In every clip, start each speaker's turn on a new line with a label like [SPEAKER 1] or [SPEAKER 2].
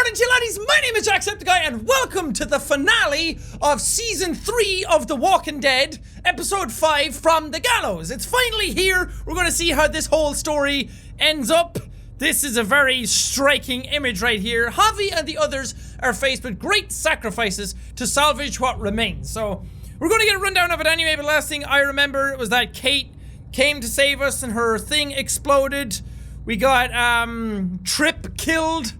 [SPEAKER 1] morning, laddies. My name is Jacksepticeye, and welcome to the finale of Season 3 of The Walking Dead, Episode 5 from the Gallows. It's finally here. We're going to see how this whole story ends up. This is a very striking image right here. Javi and the others are faced with great sacrifices to salvage what remains. So, we're going to get a rundown of it anyway, but the last thing I remember was that Kate came to save us and her thing exploded. We got, Trip killed.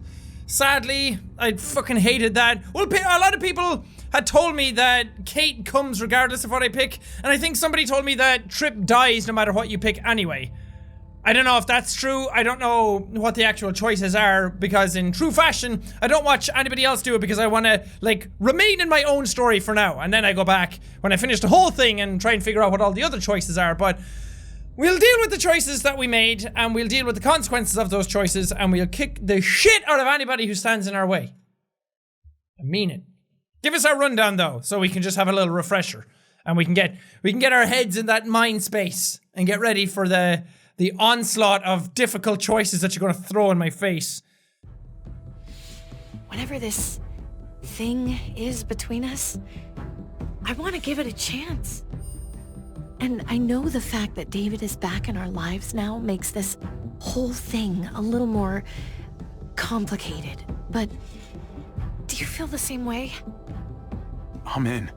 [SPEAKER 1] Sadly, I fucking hated that. Well, a lot of people had told me that Kate comes regardless of what I pick, and I think somebody told me that Trip dies no matter what you pick anyway. I don't know if that's true. I don't know what the actual choices are, because in true fashion, I don't watch anybody else do it because I want to, like, remain in my own story for now, and then I go back when I finish the whole thing and try and figure out what all the other choices are, but we'll deal with the choices that we made, and we'll deal with the consequences of those choices, and we'll kick the shit out of anybody who stands in our way. I mean it. Give us our rundown though, so we can just have a little refresher, and we can get our heads in that mind space and get ready for the onslaught of difficult choices that you're gonna throw in my face.
[SPEAKER 2] Whatever this thing is between us, I want to give it a chance. And I know the fact that David is back in our lives now makes this whole thing a little more complicated. But do you feel the same way?
[SPEAKER 3] I'm in.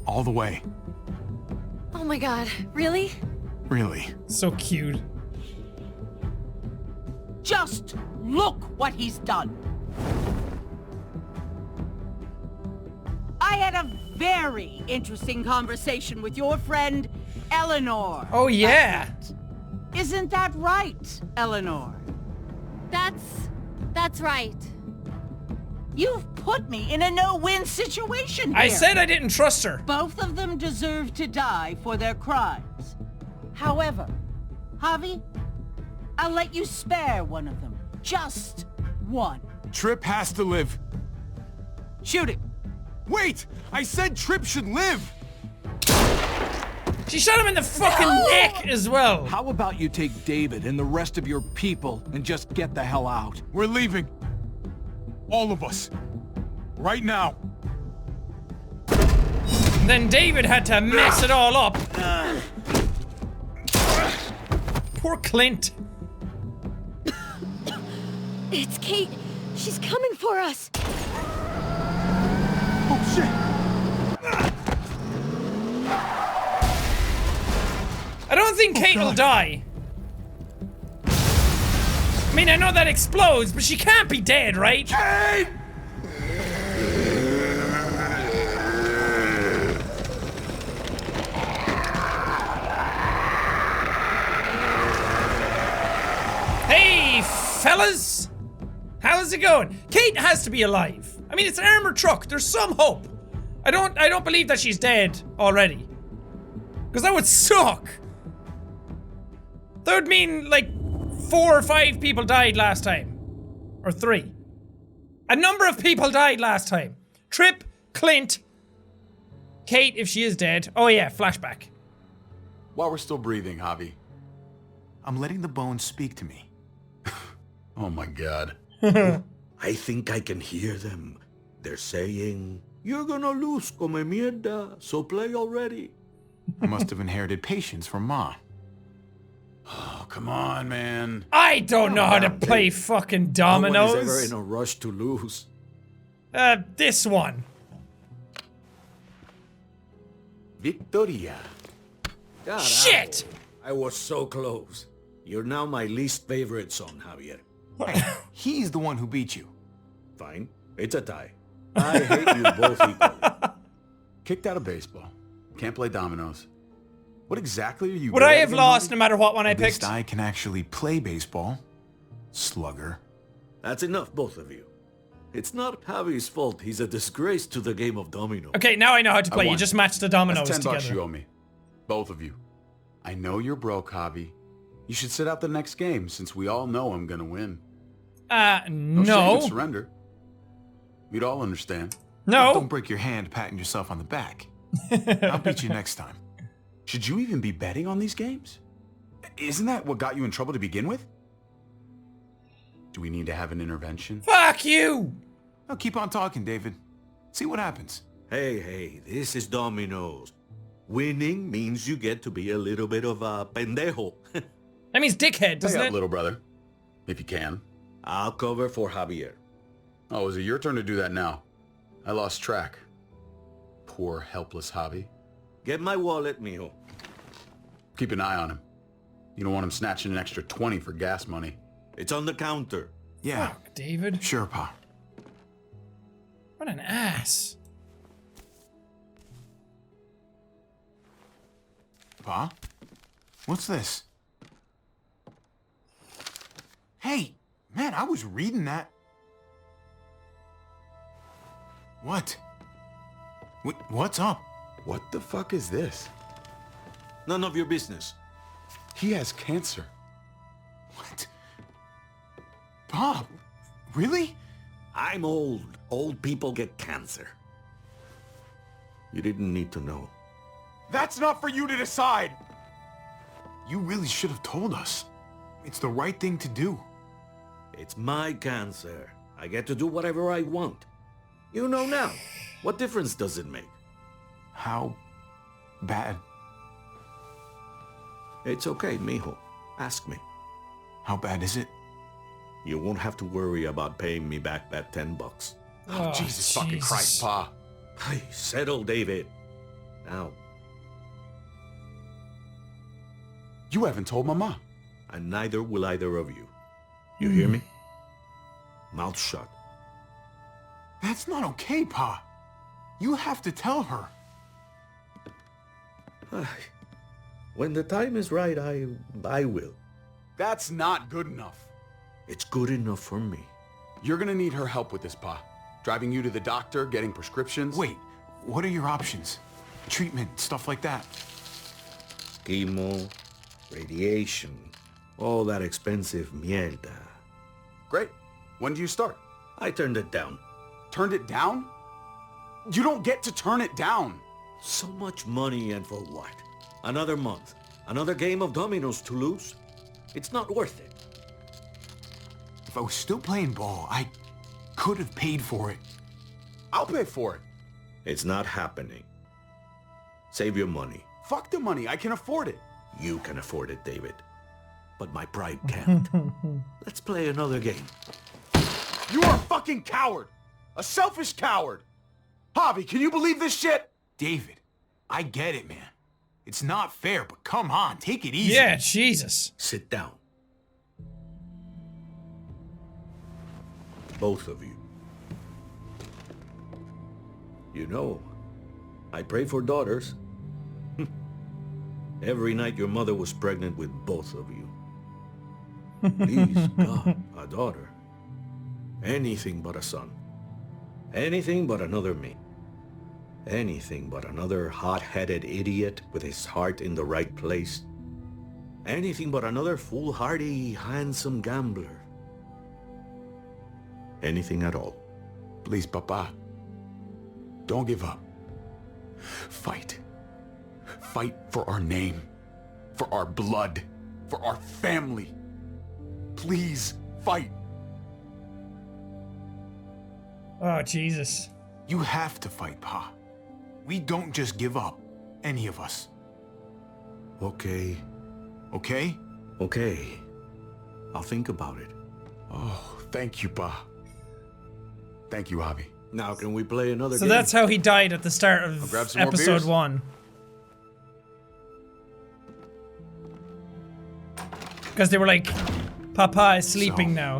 [SPEAKER 3] All the way.
[SPEAKER 2] Oh my god, really?
[SPEAKER 3] Really.
[SPEAKER 1] So cute.
[SPEAKER 4] Just look what he's done. I had a very interesting conversation with your friend, Eleanor.
[SPEAKER 1] Oh yeah.
[SPEAKER 4] Isn't that right, Eleanor?
[SPEAKER 5] That's right.
[SPEAKER 4] You've put me in a no-win situation here.
[SPEAKER 1] I said I didn't trust her.
[SPEAKER 4] Both of them deserve to die for their crimes. However, Javi, I'll let you spare one of them. Just one.
[SPEAKER 3] Trip has to live.
[SPEAKER 4] Shoot him.
[SPEAKER 3] Wait! I said Trip should live!
[SPEAKER 1] She shot him in the fucking neck as well.
[SPEAKER 6] How about you take David and the rest of your people and just get the hell out?
[SPEAKER 3] We're leaving. All of us. Right now.
[SPEAKER 1] Then David had to mess it all up. Poor Clint.
[SPEAKER 5] It's Kate. She's coming for us.
[SPEAKER 3] Oh shit!
[SPEAKER 1] I don't think Kate will die. I mean, I know that explodes, but she can't be dead, right?
[SPEAKER 3] Kate!
[SPEAKER 1] Hey, fellas! How's it going? Kate has to be alive. I mean, it's an armored truck. There's some hope. I don't believe that she's dead already. Because that would suck. That would mean, like, 4 or 5 people died last time. Or 3. A number of people died last time. Trip, Clint, Kate, if she is dead. Oh yeah, flashback.
[SPEAKER 7] While we're still breathing, Javi.
[SPEAKER 3] I'm letting the bones speak to me.
[SPEAKER 7] Oh my god.
[SPEAKER 8] I think I can hear them. They're saying, "You're gonna lose, come mierda, so play already."
[SPEAKER 3] I must have inherited patience from Ma.
[SPEAKER 7] Oh, come on, man.
[SPEAKER 1] I don't know how to play fucking dominoes.
[SPEAKER 8] No one is ever in a rush to lose.
[SPEAKER 1] This one.
[SPEAKER 7] Victoria.
[SPEAKER 8] God,
[SPEAKER 1] Shit!
[SPEAKER 8] I was so close. You're now my least favorite son, Javier.
[SPEAKER 3] Hey, he's the one who beat you.
[SPEAKER 8] Fine, it's a tie. I hate you both equally.
[SPEAKER 7] Kicked out of baseball. Can't play dominoes. What exactly are you
[SPEAKER 1] Would
[SPEAKER 7] good
[SPEAKER 1] I
[SPEAKER 7] at
[SPEAKER 1] have
[SPEAKER 7] again,
[SPEAKER 1] lost
[SPEAKER 7] Javi?
[SPEAKER 1] no matter what one I
[SPEAKER 3] At least
[SPEAKER 1] picked?
[SPEAKER 3] I can actually play baseball. Slugger.
[SPEAKER 8] That's enough, both of you. It's not Javi's fault he's a disgrace to the game of domino.
[SPEAKER 1] Okay, now I know how to play. You
[SPEAKER 7] won.
[SPEAKER 1] just match the dominoes
[SPEAKER 7] That's $10
[SPEAKER 1] together.
[SPEAKER 7] you owe me. Both of you. I know you're broke, Javi. You should sit out the next game, since we all know I'm gonna win. No shame in
[SPEAKER 1] No.
[SPEAKER 7] surrender. We'd all understand.
[SPEAKER 1] No.
[SPEAKER 3] Don't break your hand patting yourself on the back. I'll beat you next time.
[SPEAKER 7] Should you even be betting on these games? Isn't that what got you in trouble to begin with? Do we need to have an intervention?
[SPEAKER 1] Fuck you!
[SPEAKER 3] Now keep on talking, David. See what happens.
[SPEAKER 8] Hey, this is Domino's. Winning means you get to be a little bit of a pendejo.
[SPEAKER 1] That means dickhead, doesn't
[SPEAKER 7] Pay up,
[SPEAKER 1] it?
[SPEAKER 7] little brother. If you can.
[SPEAKER 8] I'll cover for Javier.
[SPEAKER 7] Oh, is it your turn to do that now? I lost track. Poor, helpless Javi.
[SPEAKER 8] Get my wallet, mijo.
[SPEAKER 7] Keep an eye on him. You don't want him snatching an extra 20 for gas money.
[SPEAKER 8] It's on the counter.
[SPEAKER 3] Yeah,
[SPEAKER 1] Fuck, David.
[SPEAKER 3] sure, Pa.
[SPEAKER 1] What an ass.
[SPEAKER 3] Pa? What's this? Hey, man, I was reading that. What? What's up?
[SPEAKER 7] What the fuck is this?
[SPEAKER 8] None of your business.
[SPEAKER 7] He has cancer.
[SPEAKER 3] What? Pa, really?
[SPEAKER 8] I'm old. Old people get cancer. You didn't need to know.
[SPEAKER 3] That's not for you to decide. You really should have told us. It's the right thing to do.
[SPEAKER 8] It's my cancer. I get to do whatever I want. You know now. What difference does it make?
[SPEAKER 3] How bad?
[SPEAKER 8] It's okay, mijo. Ask me.
[SPEAKER 3] How bad is it?
[SPEAKER 8] You won't have to worry about paying me back that $10.
[SPEAKER 7] Oh, Jesus fucking Christ, Pa.
[SPEAKER 8] Hey, settle, David. Now.
[SPEAKER 7] You haven't told Mama.
[SPEAKER 8] And neither will either of you. You hear me? Mouth shut.
[SPEAKER 3] That's not okay, Pa. You have to tell her.
[SPEAKER 8] When the time is right, I will.
[SPEAKER 7] That's not good enough.
[SPEAKER 8] It's good enough for me.
[SPEAKER 7] You're gonna need her help with this, Pa. Driving you to the doctor, getting prescriptions.
[SPEAKER 3] Wait, what are your options? Treatment, stuff like that.
[SPEAKER 8] Chemo, radiation, all that expensive mierda.
[SPEAKER 7] Great. When do you start?
[SPEAKER 8] I turned it down.
[SPEAKER 7] Turned it down? You don't get to turn it down.
[SPEAKER 8] So much money, and for what? Another month. Another game of dominoes to lose? It's not worth it.
[SPEAKER 3] If I was still playing ball, I could have paid for it.
[SPEAKER 7] I'll pay for it.
[SPEAKER 8] It's not happening. Save your money.
[SPEAKER 7] Fuck the money. I can afford it.
[SPEAKER 8] You can afford it, David. But my pride can't. Let's play another game.
[SPEAKER 7] You are a fucking coward. A selfish coward. Javi, can you believe this shit?
[SPEAKER 3] David, I get it, man. It's not fair, but come on, take it easy.
[SPEAKER 1] Yeah, Jesus.
[SPEAKER 8] Sit down. Both of you. You know, I pray for daughters. Every night your mother was pregnant with both of you. Please, God, a daughter. Anything but a son. Anything but another me. Anything but another hot-headed idiot with his heart in the right place. Anything but another foolhardy, handsome gambler. Anything at all.
[SPEAKER 7] Please, Papa. Don't give up. Fight. Fight for our name. For our blood. For our family. Please, fight.
[SPEAKER 1] Oh, Jesus.
[SPEAKER 3] You have to fight, Pa. We don't just give up. Any of us.
[SPEAKER 8] Okay.
[SPEAKER 3] Okay?
[SPEAKER 8] Okay. I'll think about it.
[SPEAKER 7] Oh, thank you, Pa. Thank you, Javi.
[SPEAKER 8] Now can we play another
[SPEAKER 1] So
[SPEAKER 8] game?
[SPEAKER 1] that's how he died at the start
[SPEAKER 7] I'll
[SPEAKER 1] of
[SPEAKER 7] grab some more
[SPEAKER 1] episode
[SPEAKER 7] beers.
[SPEAKER 1] 1. Because they were like, Papa is sleeping
[SPEAKER 3] So-
[SPEAKER 1] now.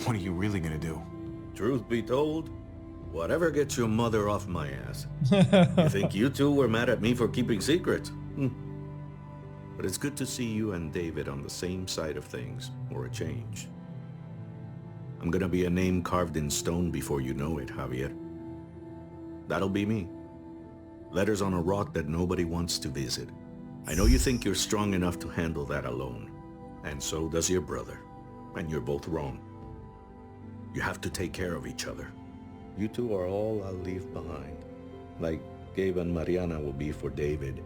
[SPEAKER 3] What are you really gonna do?
[SPEAKER 8] Truth be told, whatever gets your mother off my ass. You think you two were mad at me for keeping secrets? But it's good to see you and David on the same side of things, or a change. I'm gonna be a name carved in stone before you know it, Javier. That'll be me. Letters on a rock that nobody wants to visit. I know you think you're strong enough to handle that alone. And so does your brother. And you're both wrong. You have to take care of each other. You two are all I'll leave behind. Like Gabe and Mariana will be for David.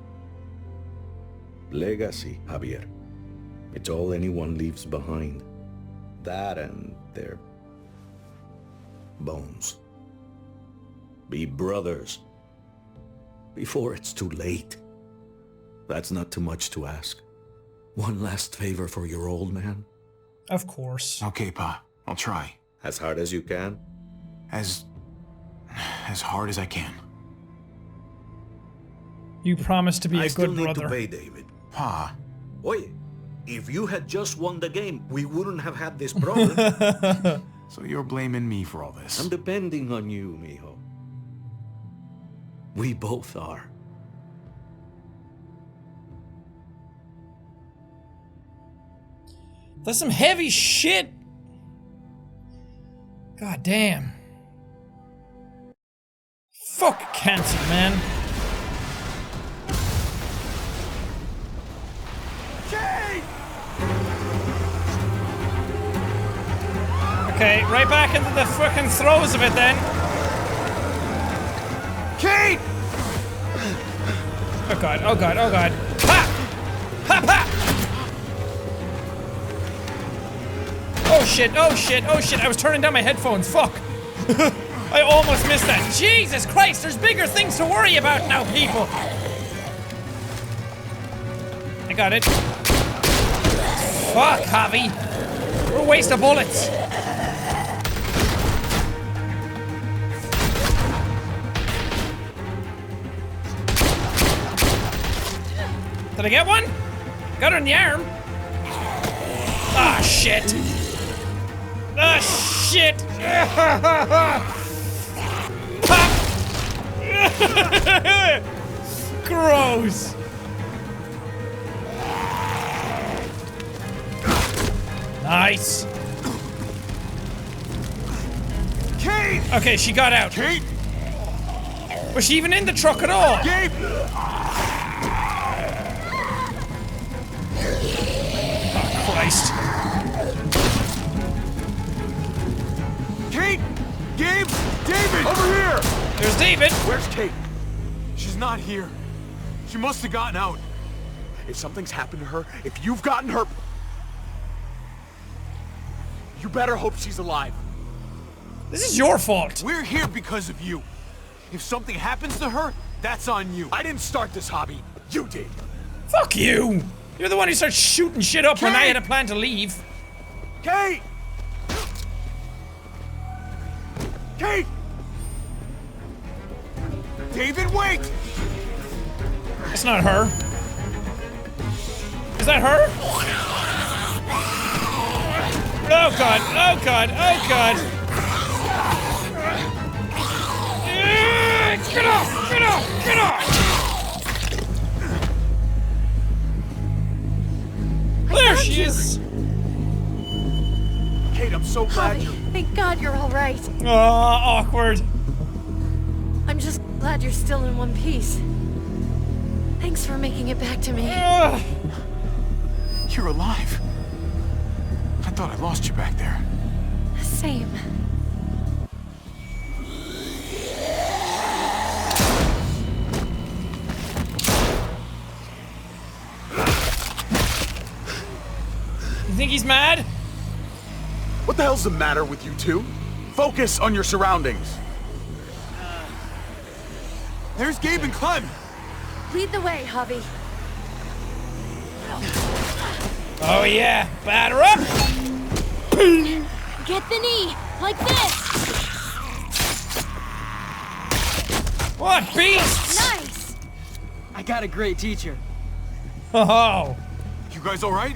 [SPEAKER 8] Legacy, Javier. It's all anyone leaves behind. That and their bones. Be brothers before it's too late. That's not too much to ask. One last favor for your old man?
[SPEAKER 1] Of course.
[SPEAKER 3] Okay, Pa. I'll try.
[SPEAKER 8] As hard as you can?
[SPEAKER 3] As hard as I can.
[SPEAKER 1] You promise to be a good
[SPEAKER 8] still need
[SPEAKER 1] brother.
[SPEAKER 8] to pay David.
[SPEAKER 3] Pa.
[SPEAKER 8] Oye, if you had just won the game, we wouldn't have had this problem.
[SPEAKER 3] So you're blaming me for all this?
[SPEAKER 8] I'm depending on you, mijo. We both are.
[SPEAKER 1] That's some heavy shit. God damn. Fuck cancer, man. Okay, right back into the fucking throes of it then.
[SPEAKER 3] Kate!
[SPEAKER 1] Oh god, oh god, oh god. Ha! Ha ha! Oh shit, oh shit, oh shit. I was turning down my headphones, fuck. I almost missed that. Jesus Christ, there's bigger things to worry about now, people. I got it. Fuck, Javi. We're a waste of bullets. Did I get one? Got her in the arm. Ah, shit. Ah, shit. Gross. Nice.
[SPEAKER 3] Kate!
[SPEAKER 1] Okay, she got out.
[SPEAKER 3] Kate!
[SPEAKER 1] Was she even in the truck at all?
[SPEAKER 3] Gabe!
[SPEAKER 1] Christ.
[SPEAKER 3] Kate! Gabe! David! Over here!
[SPEAKER 1] There's David.
[SPEAKER 3] Where's Kate? She's not here. She must have gotten out. If something's happened to her, if you've gotten her... You better hope she's alive.
[SPEAKER 1] This is your fault.
[SPEAKER 3] We're here because of you. If something happens to her, that's on you. I didn't start this hobby. You did.
[SPEAKER 1] Fuck you. You're the one who started shooting shit up when I had a plan to leave.
[SPEAKER 3] Kate! Kate! David, wait!
[SPEAKER 1] That's not her. Is that her? Oh god, oh god, oh god. Get off, get off, get off! There she is!
[SPEAKER 3] Kate, I'm so glad
[SPEAKER 2] Javi,
[SPEAKER 3] you're...
[SPEAKER 2] thank God you're all right.
[SPEAKER 1] Oh, awkward.
[SPEAKER 2] I'm just glad you're still in one piece. Thanks for making it back to me.
[SPEAKER 3] You're alive. I thought I lost you back there.
[SPEAKER 2] Same.
[SPEAKER 1] You think he's mad?
[SPEAKER 3] What the hell's the matter with you two? Focus on your surroundings. There's Gabe and Clem.
[SPEAKER 2] Lead the way, Javi.
[SPEAKER 1] Oh yeah, batter up!
[SPEAKER 5] Get the knee, like this.
[SPEAKER 1] What beasts!
[SPEAKER 5] Nice.
[SPEAKER 9] I got a great teacher.
[SPEAKER 1] Oh,
[SPEAKER 3] You guys all right?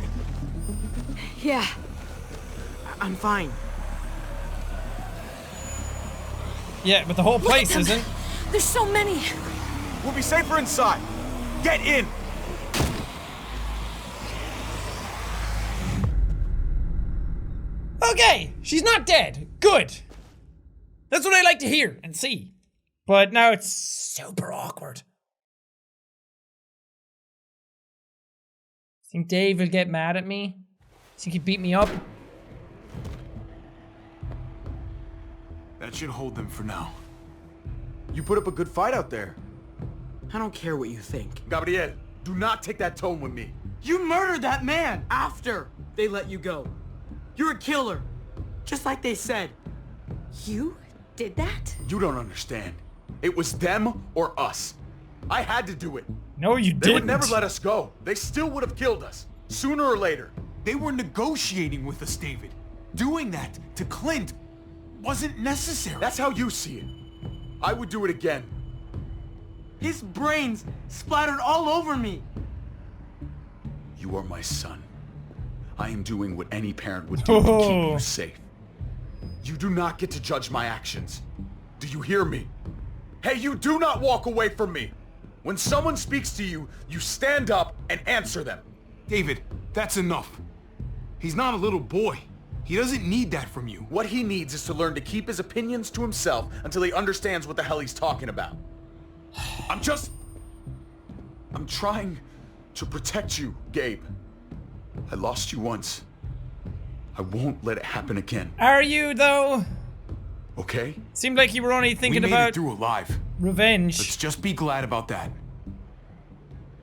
[SPEAKER 5] Yeah.
[SPEAKER 9] I'm fine.
[SPEAKER 1] yeah, but the whole place
[SPEAKER 2] Look at them.
[SPEAKER 1] isn't.
[SPEAKER 2] There's so many.
[SPEAKER 3] We'll be safer inside. Get in.
[SPEAKER 1] Okay, she's not dead. Good. That's what I like to hear and see. But now it's super awkward. Think Dave will get mad at me? Think he beat me up?
[SPEAKER 3] That should hold them for now. You put up a good fight out there.
[SPEAKER 9] I don't care what you think.
[SPEAKER 3] Gabriel, do not take that tone with me.
[SPEAKER 9] You murdered that man after they let you go. You're a killer. Just like they said.
[SPEAKER 5] You did that?
[SPEAKER 7] You don't understand. It was them or us. I had to do it.
[SPEAKER 1] No, you
[SPEAKER 7] They would
[SPEAKER 1] didn't.
[SPEAKER 7] never let us go. They still would have killed us. Sooner or later.
[SPEAKER 3] They were negotiating with us, David. Doing that to Clint wasn't necessary.
[SPEAKER 7] That's how you see it. I would do it again.
[SPEAKER 9] His brains splattered all over me.
[SPEAKER 7] You are my son. I am doing what any parent would do to keep you safe. You do not get to judge my actions. Do you hear me? Hey, you do not walk away from me. When someone speaks to you, you stand up and answer them.
[SPEAKER 3] David, that's enough. He's not a little boy. He doesn't need that from you.
[SPEAKER 7] What he needs is to learn to keep his opinions to himself until he understands what the hell he's talking about. I'm trying to protect you, Gabe. I lost you once. I won't let it happen again.
[SPEAKER 1] Are you, though?
[SPEAKER 7] Okay?
[SPEAKER 1] Seemed like you were only thinking
[SPEAKER 3] we made
[SPEAKER 1] about
[SPEAKER 3] it through alive.
[SPEAKER 1] revenge.
[SPEAKER 3] Let's just be glad about that.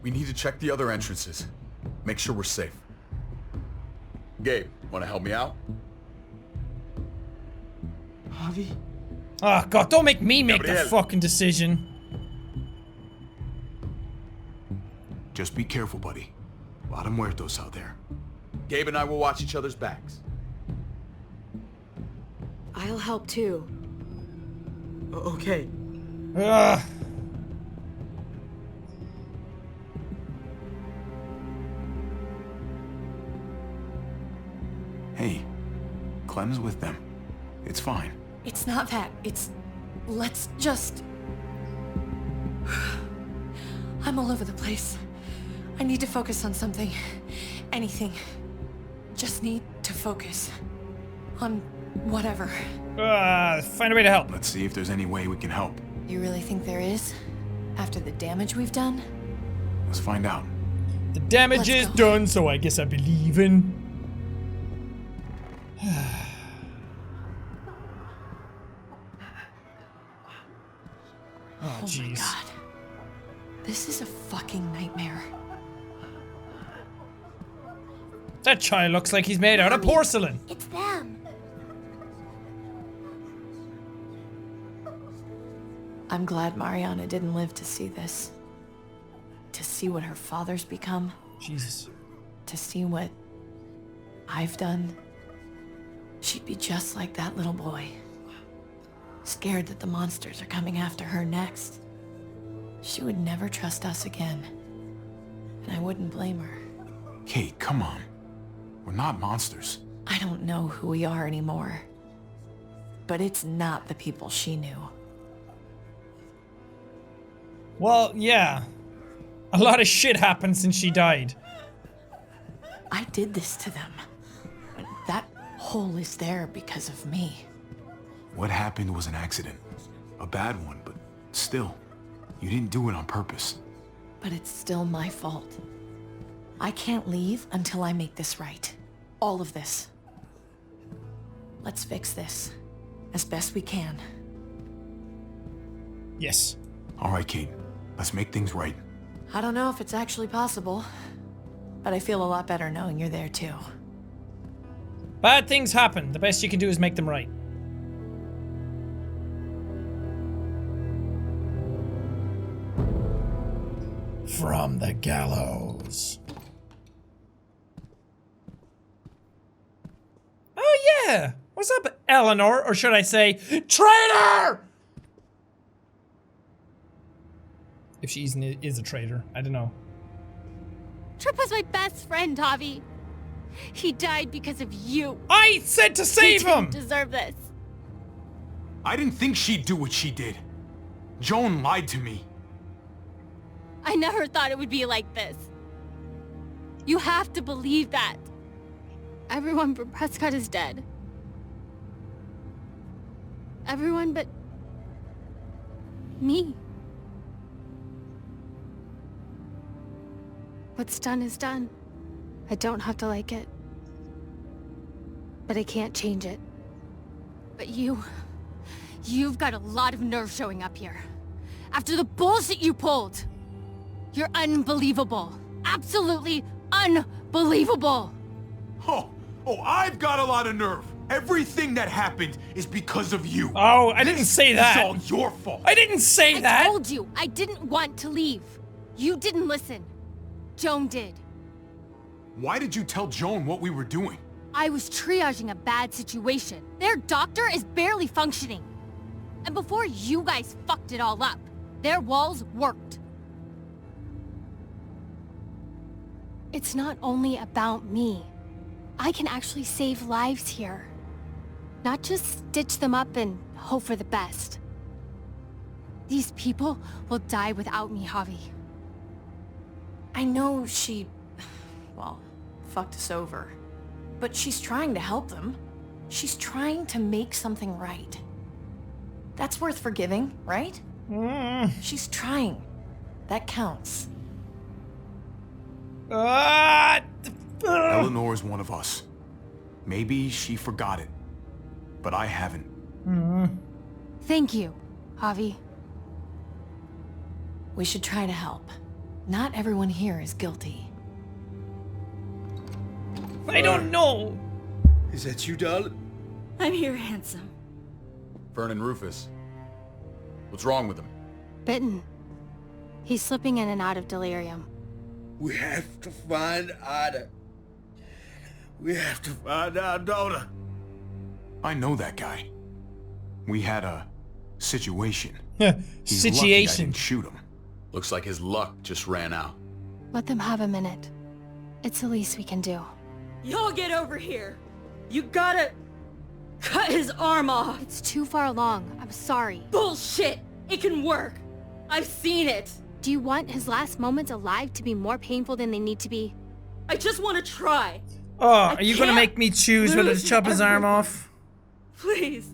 [SPEAKER 7] We need to check the other entrances. Make sure we're safe. Gabe, wanna help me out?
[SPEAKER 9] Javi?
[SPEAKER 1] Oh, God, don't make me make the
[SPEAKER 7] Gabriel.
[SPEAKER 1] fucking decision.
[SPEAKER 3] Just be careful, buddy. A lot of muertos out there.
[SPEAKER 7] Gabe and I will watch each other's backs.
[SPEAKER 5] I'll help too.
[SPEAKER 9] Okay.
[SPEAKER 1] Ugh.
[SPEAKER 3] Hey, Clem's with them. It's fine.
[SPEAKER 2] It's not that. It's... Let's just... I'm all over the place. I need to focus on something. Anything. Just need to focus. On whatever.
[SPEAKER 1] Find a way to help.
[SPEAKER 3] Let's see if there's any way we can help.
[SPEAKER 2] You really think there is? After the damage we've done?
[SPEAKER 3] Let's find out.
[SPEAKER 1] The damage
[SPEAKER 2] Let's
[SPEAKER 1] is
[SPEAKER 2] go.
[SPEAKER 1] done, so I guess I believe in. Oh,
[SPEAKER 2] Oh my
[SPEAKER 1] jeez.
[SPEAKER 2] god. This is a fucking nightmare.
[SPEAKER 1] That child looks like he's made out of porcelain.
[SPEAKER 5] It's them.
[SPEAKER 2] I'm glad Mariana didn't live to see this. To see what her father's become.
[SPEAKER 1] Jesus.
[SPEAKER 2] To see what I've done. She'd be just like that little boy. Scared that the monsters are coming after her next. She would never trust us again. And I wouldn't blame her.
[SPEAKER 3] Kate, come on. We're not monsters.
[SPEAKER 2] I don't know who we are anymore. But it's not the people she knew.
[SPEAKER 1] Well, yeah. A lot of shit happened since she died.
[SPEAKER 2] I did this to them. That hole is there because of me.
[SPEAKER 3] What happened was an accident. A bad one, but still. You didn't do it on purpose.
[SPEAKER 2] But it's still my fault. I can't leave until I make this right. All of this. Let's fix this. As best we can.
[SPEAKER 1] Yes.
[SPEAKER 3] All right, Kate. Let's make things right.
[SPEAKER 2] I don't know if it's actually possible. But I feel a lot better knowing you're there too.
[SPEAKER 1] Bad things happen. The best you can do is make them right. From the gallows. Oh yeah! What's up, Eleanor? Or should I say, traitor! If she is a traitor, I don't know.
[SPEAKER 5] Trip was my best friend, Javi. He died because of you.
[SPEAKER 1] I said to save
[SPEAKER 5] He didn't
[SPEAKER 1] him!
[SPEAKER 5] deserve this.
[SPEAKER 3] I didn't think she'd do what she did. Joan lied to me.
[SPEAKER 5] I never thought it would be like this. You have to believe that. Everyone but Prescott is dead. Everyone but me. What's done is done. I don't have to like it. But I can't change it. But you've got a lot of nerve showing up here. After the bullshit you pulled. You're unbelievable. Absolutely unbelievable.
[SPEAKER 3] Oh, Oh, I've got a lot of nerve. Everything that happened is because of you.
[SPEAKER 1] Oh, I didn't say that.
[SPEAKER 3] It's all your fault.
[SPEAKER 1] I didn't say
[SPEAKER 5] I
[SPEAKER 1] that.
[SPEAKER 5] told you I didn't want to leave. You didn't listen. Joan did.
[SPEAKER 3] Why did you tell Joan what we were doing?
[SPEAKER 5] I was triaging a bad situation. Their doctor is barely functioning. And before you guys fucked it all up, their walls worked. It's not only about me. I can actually save lives here. Not just stitch them up and hope for the best. These people will die without me, Javi.
[SPEAKER 2] I know she, well, fucked us over. But she's trying to help them. She's trying to make something right. That's worth forgiving, right? She's trying. That counts.
[SPEAKER 3] Eleanor is one of us. Maybe she forgot it, but I haven't.
[SPEAKER 5] Thank you, Javi.
[SPEAKER 2] We should try to help. Not everyone here is guilty.
[SPEAKER 1] I don't know.
[SPEAKER 8] Is that you, darling?
[SPEAKER 10] I'm here, handsome.
[SPEAKER 7] Vernon Rufus. What's wrong with him?
[SPEAKER 5] Bitten. He's slipping in and out of delirium.
[SPEAKER 8] We have to find Ada. We have to find our daughter.
[SPEAKER 3] I know that guy. We had a situation. He's lucky I
[SPEAKER 1] Situation.
[SPEAKER 3] didn't shoot him.
[SPEAKER 7] Looks like his luck just ran out.
[SPEAKER 5] Let them have a minute. It's the least we can do.
[SPEAKER 10] Y'all get over here. You gotta cut his arm off.
[SPEAKER 5] It's too far along. I'm sorry.
[SPEAKER 10] Bullshit. It can work. I've seen it.
[SPEAKER 5] Do you want his last moments alive to be more painful than they need to be?
[SPEAKER 10] I just want to try.
[SPEAKER 1] Oh, are you gonna make me choose whether to
[SPEAKER 10] lose
[SPEAKER 1] chop his arm
[SPEAKER 10] everything.
[SPEAKER 1] off?
[SPEAKER 10] Please.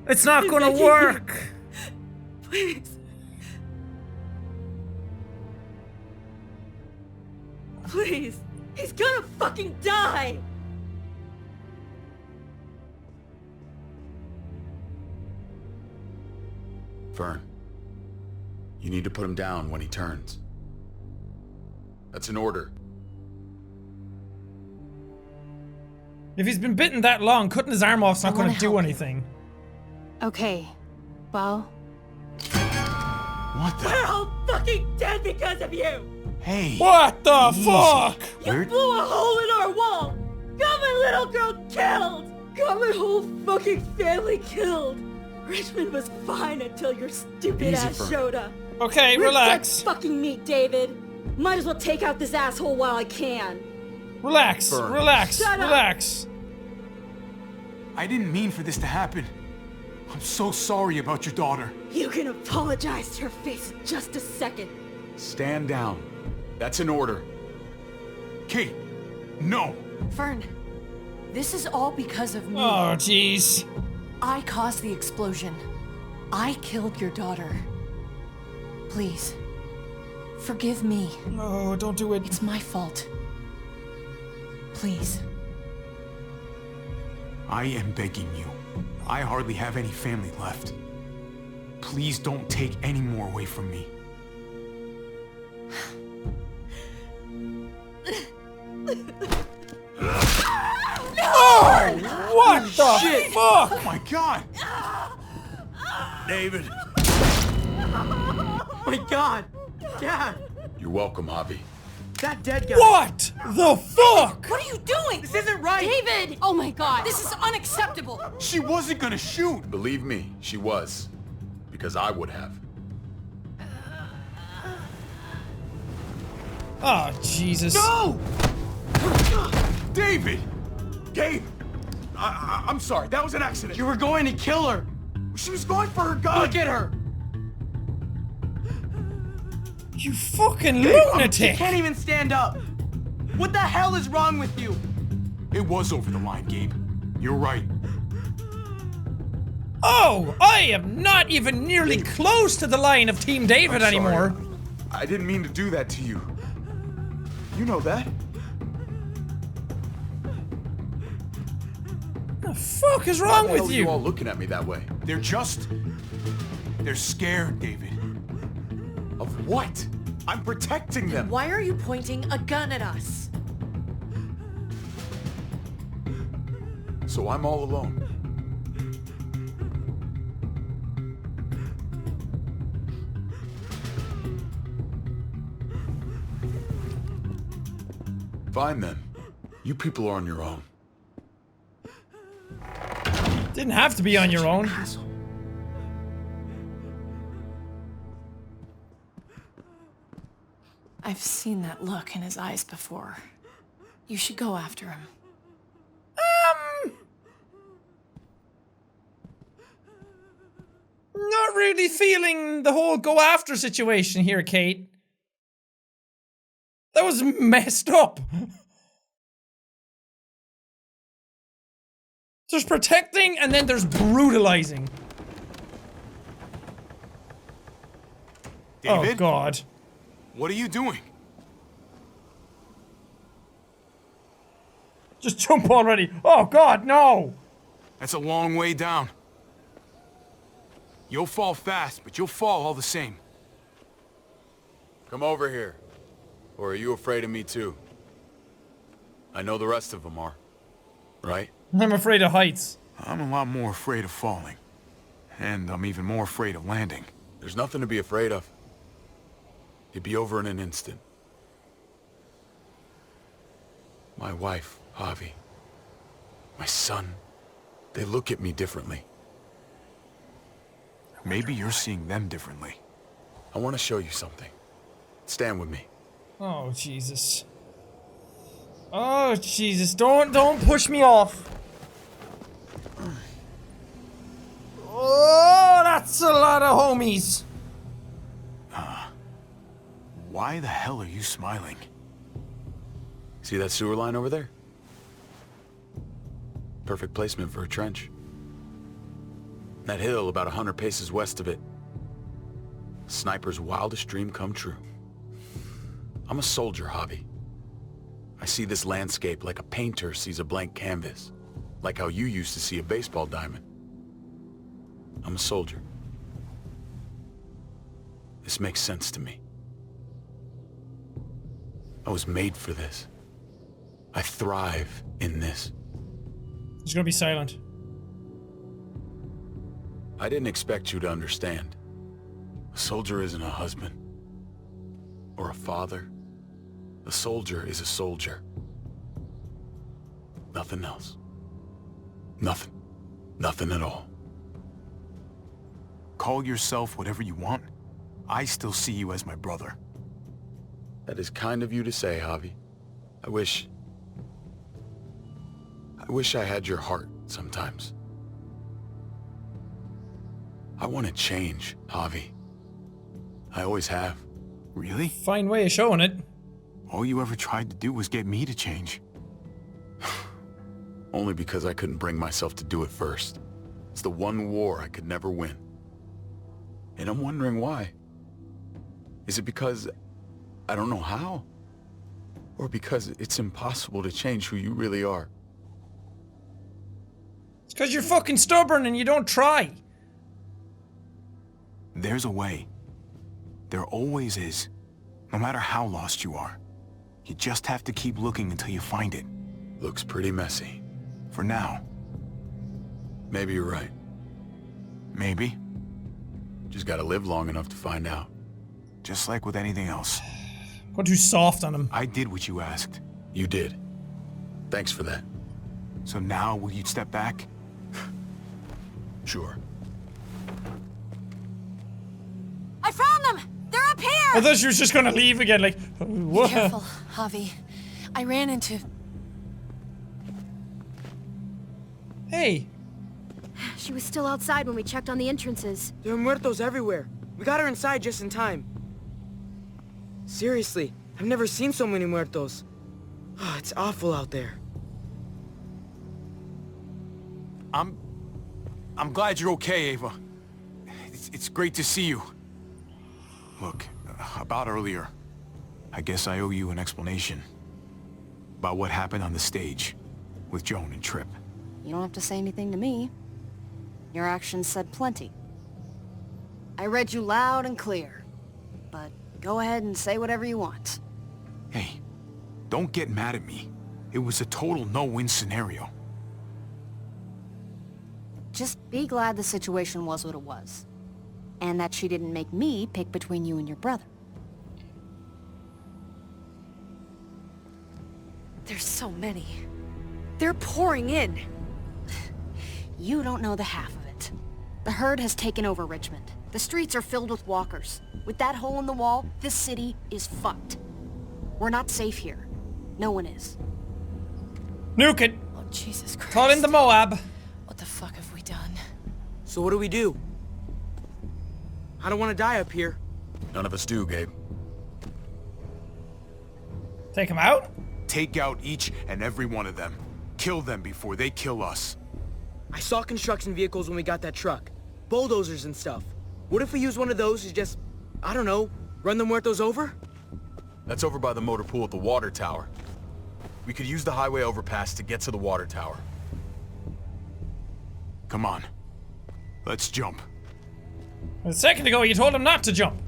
[SPEAKER 1] It's not
[SPEAKER 10] I'm
[SPEAKER 1] gonna
[SPEAKER 10] begging you.
[SPEAKER 1] work.
[SPEAKER 10] Please. Please. He's gonna fucking die.
[SPEAKER 7] Fern, you need to put him down when he turns. That's an order.
[SPEAKER 1] If he's been bitten that long, cutting his arm off's not
[SPEAKER 5] I
[SPEAKER 1] gonna
[SPEAKER 5] wanna
[SPEAKER 1] do
[SPEAKER 5] help you.
[SPEAKER 1] anything.
[SPEAKER 5] Okay. Well,
[SPEAKER 3] What
[SPEAKER 10] We're
[SPEAKER 3] the?
[SPEAKER 10] all fucking dead because of you.
[SPEAKER 3] Hey.
[SPEAKER 1] What the
[SPEAKER 3] Easy.
[SPEAKER 1] fuck?
[SPEAKER 10] You
[SPEAKER 3] We're-
[SPEAKER 10] blew a hole in our wall. Got my little girl killed. Got my whole fucking family killed. Richmond was fine until your stupid
[SPEAKER 7] Easy,
[SPEAKER 10] ass
[SPEAKER 7] Fern.
[SPEAKER 10] showed up.
[SPEAKER 1] Okay,
[SPEAKER 10] We're
[SPEAKER 1] relax.
[SPEAKER 10] dead fucking meat, David. Might as well take out this asshole while I can.
[SPEAKER 1] Relax,
[SPEAKER 7] Fern.
[SPEAKER 1] relax,
[SPEAKER 10] Shut up.
[SPEAKER 1] relax.
[SPEAKER 3] I didn't mean for this to happen. I'm so sorry about your daughter.
[SPEAKER 10] You can apologize to her face in just a second.
[SPEAKER 7] Stand down. That's an order.
[SPEAKER 3] Kate, no.
[SPEAKER 2] Fern, this is all because of me.
[SPEAKER 1] Oh, jeez.
[SPEAKER 2] I caused the explosion. I killed your daughter. Please, forgive me.
[SPEAKER 1] No, don't do it.
[SPEAKER 2] It's my fault. Please.
[SPEAKER 3] I am begging you. I hardly have any family left. Please don't take any more away from me.
[SPEAKER 1] Oh, what the
[SPEAKER 3] Shit.
[SPEAKER 1] fuck?
[SPEAKER 3] Oh my god!
[SPEAKER 8] David.
[SPEAKER 9] My God! Dad!
[SPEAKER 7] You're welcome, Javi.
[SPEAKER 9] That dead guy!
[SPEAKER 1] What the fuck?
[SPEAKER 2] What are you doing?
[SPEAKER 9] This isn't right!
[SPEAKER 5] David! Oh my god.
[SPEAKER 2] This is unacceptable.
[SPEAKER 3] She wasn't gonna shoot!
[SPEAKER 7] Believe me, she was. Because I would have.
[SPEAKER 1] Oh, Jesus.
[SPEAKER 3] No! David! Gabe! I'm sorry, that was an accident.
[SPEAKER 9] You were going to kill her!
[SPEAKER 3] She was going for her gun!
[SPEAKER 9] Look at her!
[SPEAKER 1] You fucking
[SPEAKER 9] She
[SPEAKER 1] lunatic.
[SPEAKER 9] can't even stand up! What the hell is wrong with you?
[SPEAKER 3] It was over the line, Gabe. You're right.
[SPEAKER 1] Oh, I am not even nearly close to the line of Team David
[SPEAKER 3] I'm sorry.
[SPEAKER 1] anymore.
[SPEAKER 3] I didn't mean to do that to you. You know that.
[SPEAKER 1] The fuck is
[SPEAKER 7] Why
[SPEAKER 1] wrong
[SPEAKER 7] the hell
[SPEAKER 1] with
[SPEAKER 7] are you all
[SPEAKER 1] you?
[SPEAKER 7] looking at me that way?
[SPEAKER 3] They're scared, David.
[SPEAKER 7] Of what? I'm protecting them.
[SPEAKER 2] Why are you pointing a gun at us?
[SPEAKER 7] so I'm all alone. Fine then. You people are on your own.
[SPEAKER 1] Didn't have to be on your own.
[SPEAKER 2] I've seen that look in his eyes before. You should go after him.
[SPEAKER 1] Not really feeling the whole go after situation here, Kate. That was messed up. There's protecting and then there's brutalizing.
[SPEAKER 3] David?
[SPEAKER 1] Oh God.
[SPEAKER 3] What are you doing?
[SPEAKER 1] Just jump already. Oh God, no.
[SPEAKER 3] That's a long way down. You'll fall fast, but you'll fall all the same.
[SPEAKER 7] Come over here. Or are you afraid of me too? I know the rest of them are. Right?
[SPEAKER 1] I'm afraid of heights.
[SPEAKER 3] I'm a lot more afraid of falling. And I'm even more afraid of landing.
[SPEAKER 7] There's nothing to be afraid of. It'd be over in an instant. My wife, Javi. My son. They look at me differently.
[SPEAKER 3] Maybe you're seeing them differently.
[SPEAKER 7] I want to show you something. Stand with me.
[SPEAKER 1] Oh Jesus. Oh Jesus, don't push me off. Oh, that's a lot of homies.
[SPEAKER 3] Why the hell are you smiling?
[SPEAKER 7] See that sewer line over there? Perfect placement for a trench. That hill about 100 paces west of it. Sniper's wildest dream come true. I'm a soldier, Javi. I see this landscape like a painter sees a blank canvas. Like how you used to see a baseball diamond. I'm a soldier. This makes sense to me. I was made for this. I thrive in this.
[SPEAKER 1] He's gonna be silent.
[SPEAKER 7] I didn't expect you to understand. A soldier isn't a husband. Or a father. A soldier is a soldier. Nothing else. Nothing. Nothing at all.
[SPEAKER 3] Call yourself whatever you want. I still see you as my brother.
[SPEAKER 7] That is kind of you to say, Javi. I wish I had your heart sometimes. I want to change, Javi. I always have.
[SPEAKER 3] Really?
[SPEAKER 1] Fine way of showing it.
[SPEAKER 3] All you ever tried to do was get me to change.
[SPEAKER 7] Only because I couldn't bring myself to do it first. It's the one war I could never win. And I'm wondering why. Is it because I don't know how? Or because it's impossible to change who you really are?
[SPEAKER 1] It's because you're fucking stubborn and you don't try.
[SPEAKER 3] There's a way. There always is. No matter how lost you are. You just have to keep looking until you find it.
[SPEAKER 7] Looks pretty messy.
[SPEAKER 3] For now.
[SPEAKER 7] Maybe you're right.
[SPEAKER 3] Maybe.
[SPEAKER 7] Just gotta live long enough to find out.
[SPEAKER 3] Just like with anything else.
[SPEAKER 1] Go too soft on him.
[SPEAKER 3] I did what you asked.
[SPEAKER 7] You did. Thanks for that.
[SPEAKER 3] So now will you step back?
[SPEAKER 7] Sure.
[SPEAKER 2] I found them! They're up here!
[SPEAKER 1] I thought she was just gonna leave again, like, what?
[SPEAKER 2] Be careful, Javi. I ran into...
[SPEAKER 1] Hey.
[SPEAKER 5] She was still outside when we checked on the entrances.
[SPEAKER 9] There are muertos everywhere. We got her inside just in time. Seriously, I've never seen so many muertos. Oh, it's awful out there.
[SPEAKER 3] I'm glad you're okay, Ava. It's great to see you. Look, about earlier, I guess I owe you an explanation. About what happened on the stage with Joan and Tripp.
[SPEAKER 11] You don't have to say anything to me. Your actions said plenty. I read you loud and clear. But go ahead and say whatever you want.
[SPEAKER 3] Hey, don't get mad at me. It was a total no-win scenario.
[SPEAKER 11] Just be glad the situation was what it was. And that she didn't make me pick between you and your brother.
[SPEAKER 2] There's so many. They're pouring in.
[SPEAKER 11] You don't know the half of it. The herd has taken over Richmond. The streets are filled with walkers. With that hole in the wall, this city is fucked. We're not safe here. No one is.
[SPEAKER 1] Nuke it.
[SPEAKER 2] Oh, Jesus Christ.
[SPEAKER 1] Call in the Moab.
[SPEAKER 2] What the fuck have we done?
[SPEAKER 9] So what do we do? I don't want to die up here.
[SPEAKER 7] None of us do, Gabe.
[SPEAKER 1] Take him out?
[SPEAKER 3] Take out each and every one of them. Kill them before they kill us.
[SPEAKER 9] I saw construction vehicles when we got that truck. Bulldozers and stuff. What if we use one of those to just, I don't know, run the muertos over?
[SPEAKER 7] That's over by the motor pool at the water tower. We could use the highway overpass to get to the water tower.
[SPEAKER 3] Come on. Let's jump.
[SPEAKER 1] A second ago, you told him not to jump.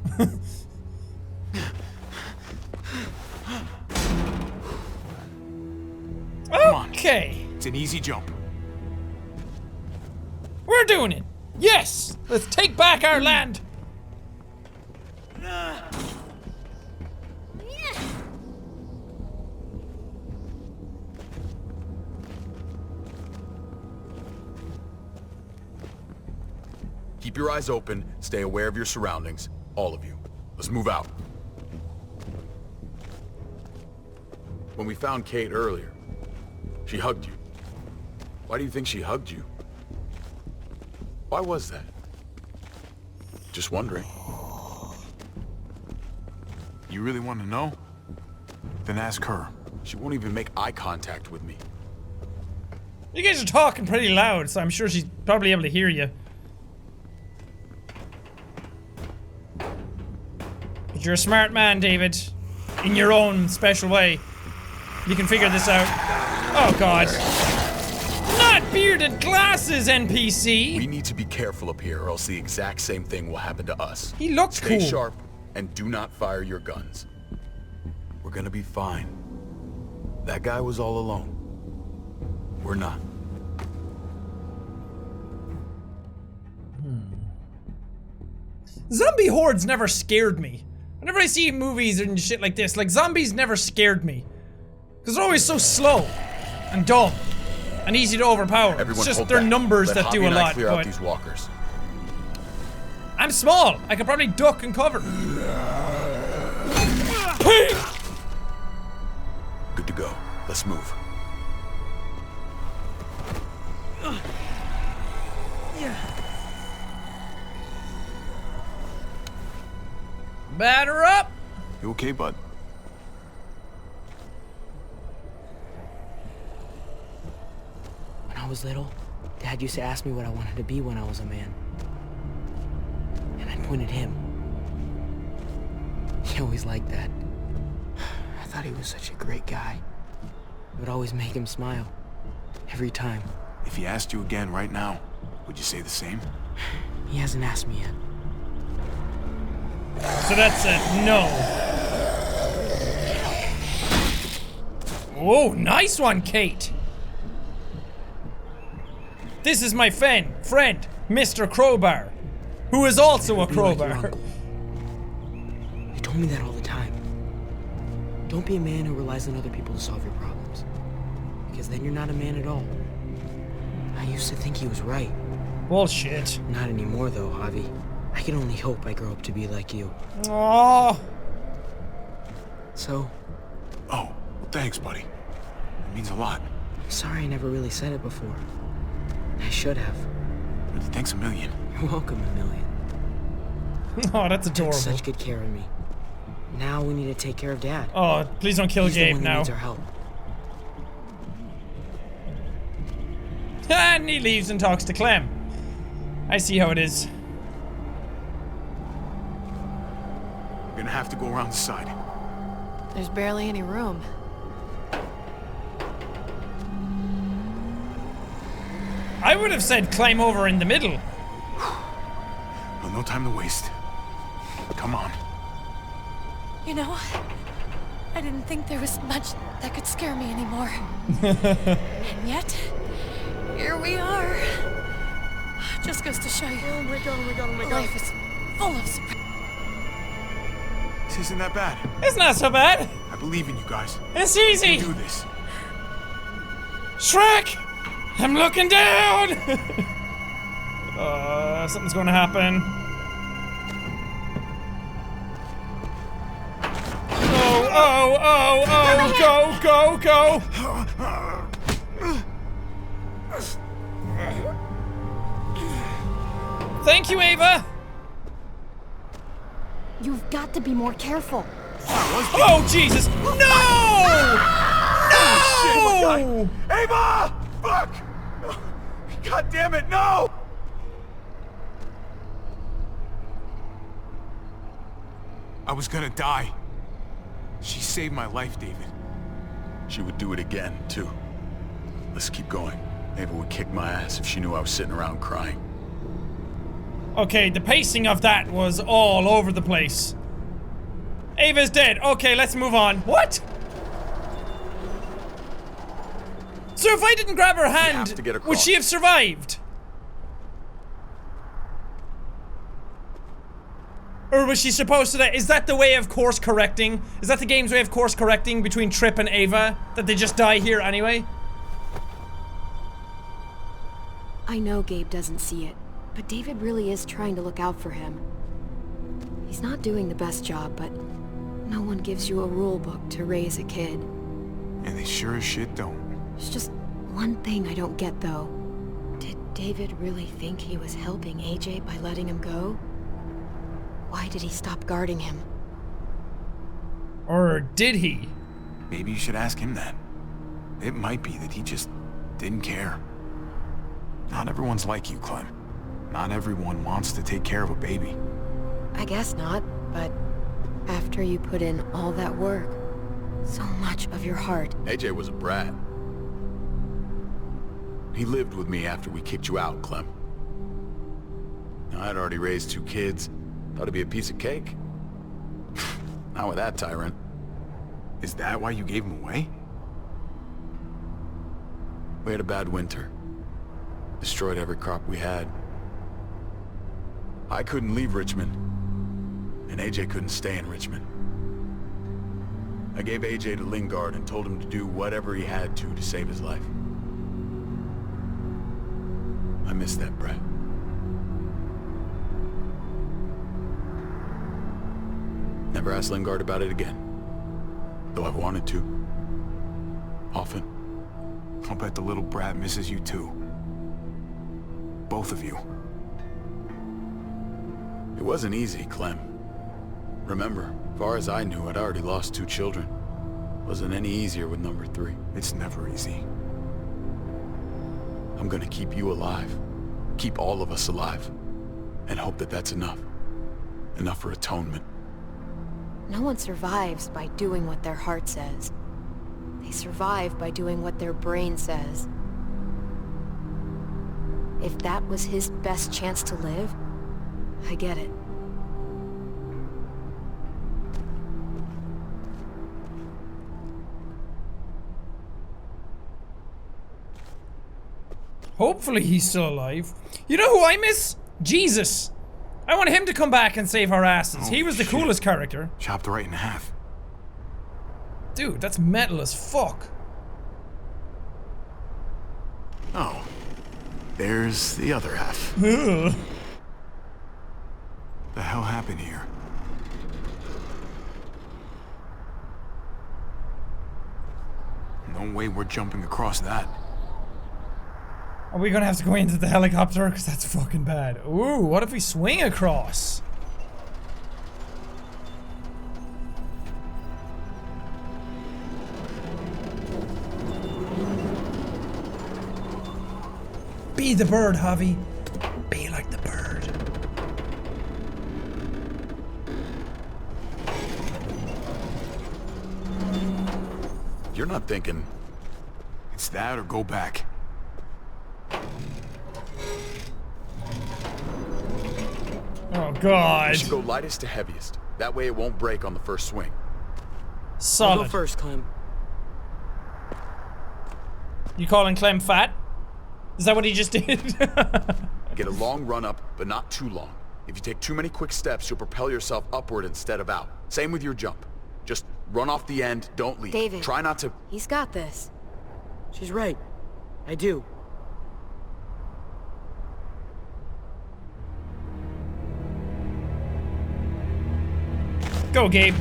[SPEAKER 1] Okay.
[SPEAKER 3] It's an easy jump.
[SPEAKER 1] We're doing it. Yes. Let's take back our land.
[SPEAKER 7] Keep your eyes open, stay aware of your surroundings. All of you. Let's move out. When we found Kate earlier, she hugged you. Why do you think she hugged you? Why was that? Just wondering.
[SPEAKER 3] You really want to know? Then ask her.
[SPEAKER 7] She won't even make eye contact with me.
[SPEAKER 1] You guys are talking pretty loud, so I'm sure she's probably able to hear you. But you're a smart man, David. In your own special way. You can figure this out. Oh, God. Not bearded glasses, NPC!
[SPEAKER 7] We need to be careful up here, or else the exact same thing will happen to us.
[SPEAKER 1] He looks
[SPEAKER 7] Stay
[SPEAKER 1] cool.
[SPEAKER 7] sharp, and do not fire your guns. We're gonna be fine. That guy was all alone. We're not.
[SPEAKER 1] Zombie hordes never scared me. Whenever I see movies and shit like this, like, zombies never scared me. Because they're always so slow and dumb and easy to overpower.
[SPEAKER 7] Everyone
[SPEAKER 1] it's just
[SPEAKER 7] hold
[SPEAKER 1] their
[SPEAKER 7] back.
[SPEAKER 1] numbers
[SPEAKER 7] Let
[SPEAKER 1] that
[SPEAKER 7] Javi
[SPEAKER 1] do a
[SPEAKER 7] and I
[SPEAKER 1] lot.
[SPEAKER 7] clear out
[SPEAKER 1] But
[SPEAKER 7] these walkers.
[SPEAKER 1] I'm small. I could probably duck and cover.
[SPEAKER 7] Good to go. Let's move.
[SPEAKER 1] Batter up.
[SPEAKER 3] You okay, bud?
[SPEAKER 9] When I was little, Dad used to ask me what I wanted to be when I was a man. And I'd point at him. He always liked that. I thought he was such a great guy. It would always make him smile. Every time.
[SPEAKER 3] If he asked you again right now, would you say the same?
[SPEAKER 9] He hasn't asked me yet.
[SPEAKER 1] So that's a no. Whoa, nice one, Kate. This is my friend, Mr. Crowbar, who is also a crowbar.
[SPEAKER 9] He told me that all the time. Don't be a man who relies on other people to solve your problems. Because then you're not a man at all. I used to think he was right.
[SPEAKER 1] Bullshit.
[SPEAKER 9] Not anymore though, Javi. I can only hope I grow up to be like you.
[SPEAKER 1] Aww.
[SPEAKER 9] So?
[SPEAKER 3] Oh, well, thanks, buddy. It means a lot.
[SPEAKER 9] I'm sorry I never really said it before. I should have.
[SPEAKER 3] Really, thanks a million.
[SPEAKER 9] You're welcome, a million.
[SPEAKER 1] Oh, that's adorable.
[SPEAKER 9] Took such good care of me. Now we need to take care of Dad.
[SPEAKER 1] Oh, please don't kill
[SPEAKER 9] He's the
[SPEAKER 1] Gabe
[SPEAKER 9] one that
[SPEAKER 1] now.
[SPEAKER 9] needs our help.
[SPEAKER 1] And he leaves and talks to Clem. I see how it is.
[SPEAKER 3] We're gonna have to go around the side.
[SPEAKER 2] There's barely any room.
[SPEAKER 1] I would have said climb over in the middle.
[SPEAKER 3] Well, no time to waste. Come on.
[SPEAKER 2] You know, I didn't think there was much that could scare me anymore. And yet, here we are. Just goes to show you.
[SPEAKER 3] Oh my god, oh my god, oh my god.
[SPEAKER 2] Life is full of surprises.
[SPEAKER 3] This isn't that bad.
[SPEAKER 1] It's not so bad.
[SPEAKER 3] I believe in you guys.
[SPEAKER 1] It's
[SPEAKER 3] You
[SPEAKER 1] easy.
[SPEAKER 3] can do this.
[SPEAKER 1] Shrek! I'm looking down! Something's gonna happen. Oh, go! Thank you, Ava!
[SPEAKER 11] You've got to be more careful.
[SPEAKER 1] Oh, Jesus! No! No!
[SPEAKER 3] Ava! Fuck! God damn it, no! I was gonna die. She saved my life, David.
[SPEAKER 7] She would do it again, too. Let's keep going. Ava would kick my ass if she knew I was sitting around crying.
[SPEAKER 1] Okay, the pacing of that was all over the place. Ava's dead. Okay, let's move on. What? So if I didn't grab her hand, would she have survived? Or was she supposed to die? Is that the way of course correcting? Is that the game's way of course correcting between Tripp and Ava? That they just die here anyway?
[SPEAKER 11] I know Gabe doesn't see it, but David really is trying to look out for him. He's not doing the best job, but no one gives you a rule book to raise a kid.
[SPEAKER 3] And they sure as shit don't.
[SPEAKER 11] There's just one thing I don't get, though. Did David really think he was helping AJ by letting him go? Why did he stop guarding him?
[SPEAKER 1] Or did he?
[SPEAKER 3] Maybe you should ask him that. It might be that he just didn't care. Not everyone's like you, Clem. Not everyone wants to take care of a baby.
[SPEAKER 11] I guess not, but after you put in all that work, so much of your heart.
[SPEAKER 7] AJ was a brat. He lived with me after we kicked you out, Clem. I'd already raised 2 kids. Thought it'd be a piece of cake. Not with that tyrant.
[SPEAKER 3] Is that why you gave him away?
[SPEAKER 7] We had a bad winter. Destroyed every crop we had. I couldn't leave Richmond. And AJ couldn't stay in Richmond. I gave AJ to Lingard and told him to do whatever he had to save his life. I miss that brat. Never asked Lingard about it again. Though I've wanted to. Often.
[SPEAKER 3] I'll bet the little brat misses you too. Both of you.
[SPEAKER 7] It wasn't easy, Clem. Remember, far as I knew, I'd already lost 2 children. Wasn't any easier with number 3.
[SPEAKER 3] It's never easy.
[SPEAKER 7] I'm gonna keep you alive. Keep all of us alive. And hope that that's enough. Enough for atonement.
[SPEAKER 11] No one survives by doing what their heart says. They survive by doing what their brain says. If that was his best chance to live, I get it.
[SPEAKER 1] Hopefully he's still alive. You know who I miss? Jesus. I want him to come back and save our asses. He was the coolest character.
[SPEAKER 3] Chopped right in half.
[SPEAKER 1] Dude, that's metal as fuck.
[SPEAKER 3] Oh. There's the other half.
[SPEAKER 1] Ugh.
[SPEAKER 3] The hell happened here? No way we're jumping across that.
[SPEAKER 1] Are we gonna have to go into the helicopter? Because that's fucking bad. Ooh, what if we swing across? Be the bird, Javi. Be like the bird.
[SPEAKER 7] You're not thinking...
[SPEAKER 3] It's that or go back.
[SPEAKER 1] Oh god.
[SPEAKER 7] We should go lightest to heaviest. That way it won't break on the first swing.
[SPEAKER 1] Solid.
[SPEAKER 9] I'll go first, Clem.
[SPEAKER 1] You calling Clem fat? Is that what he just did?
[SPEAKER 7] Get a long run up, but not too long. If you take too many quick steps, you'll propel yourself upward instead of out. Same with your jump. Just run off the end, don't leave.
[SPEAKER 11] David.
[SPEAKER 7] Try not to...
[SPEAKER 11] He's got this.
[SPEAKER 9] She's right. I do.
[SPEAKER 1] Go, Gabe.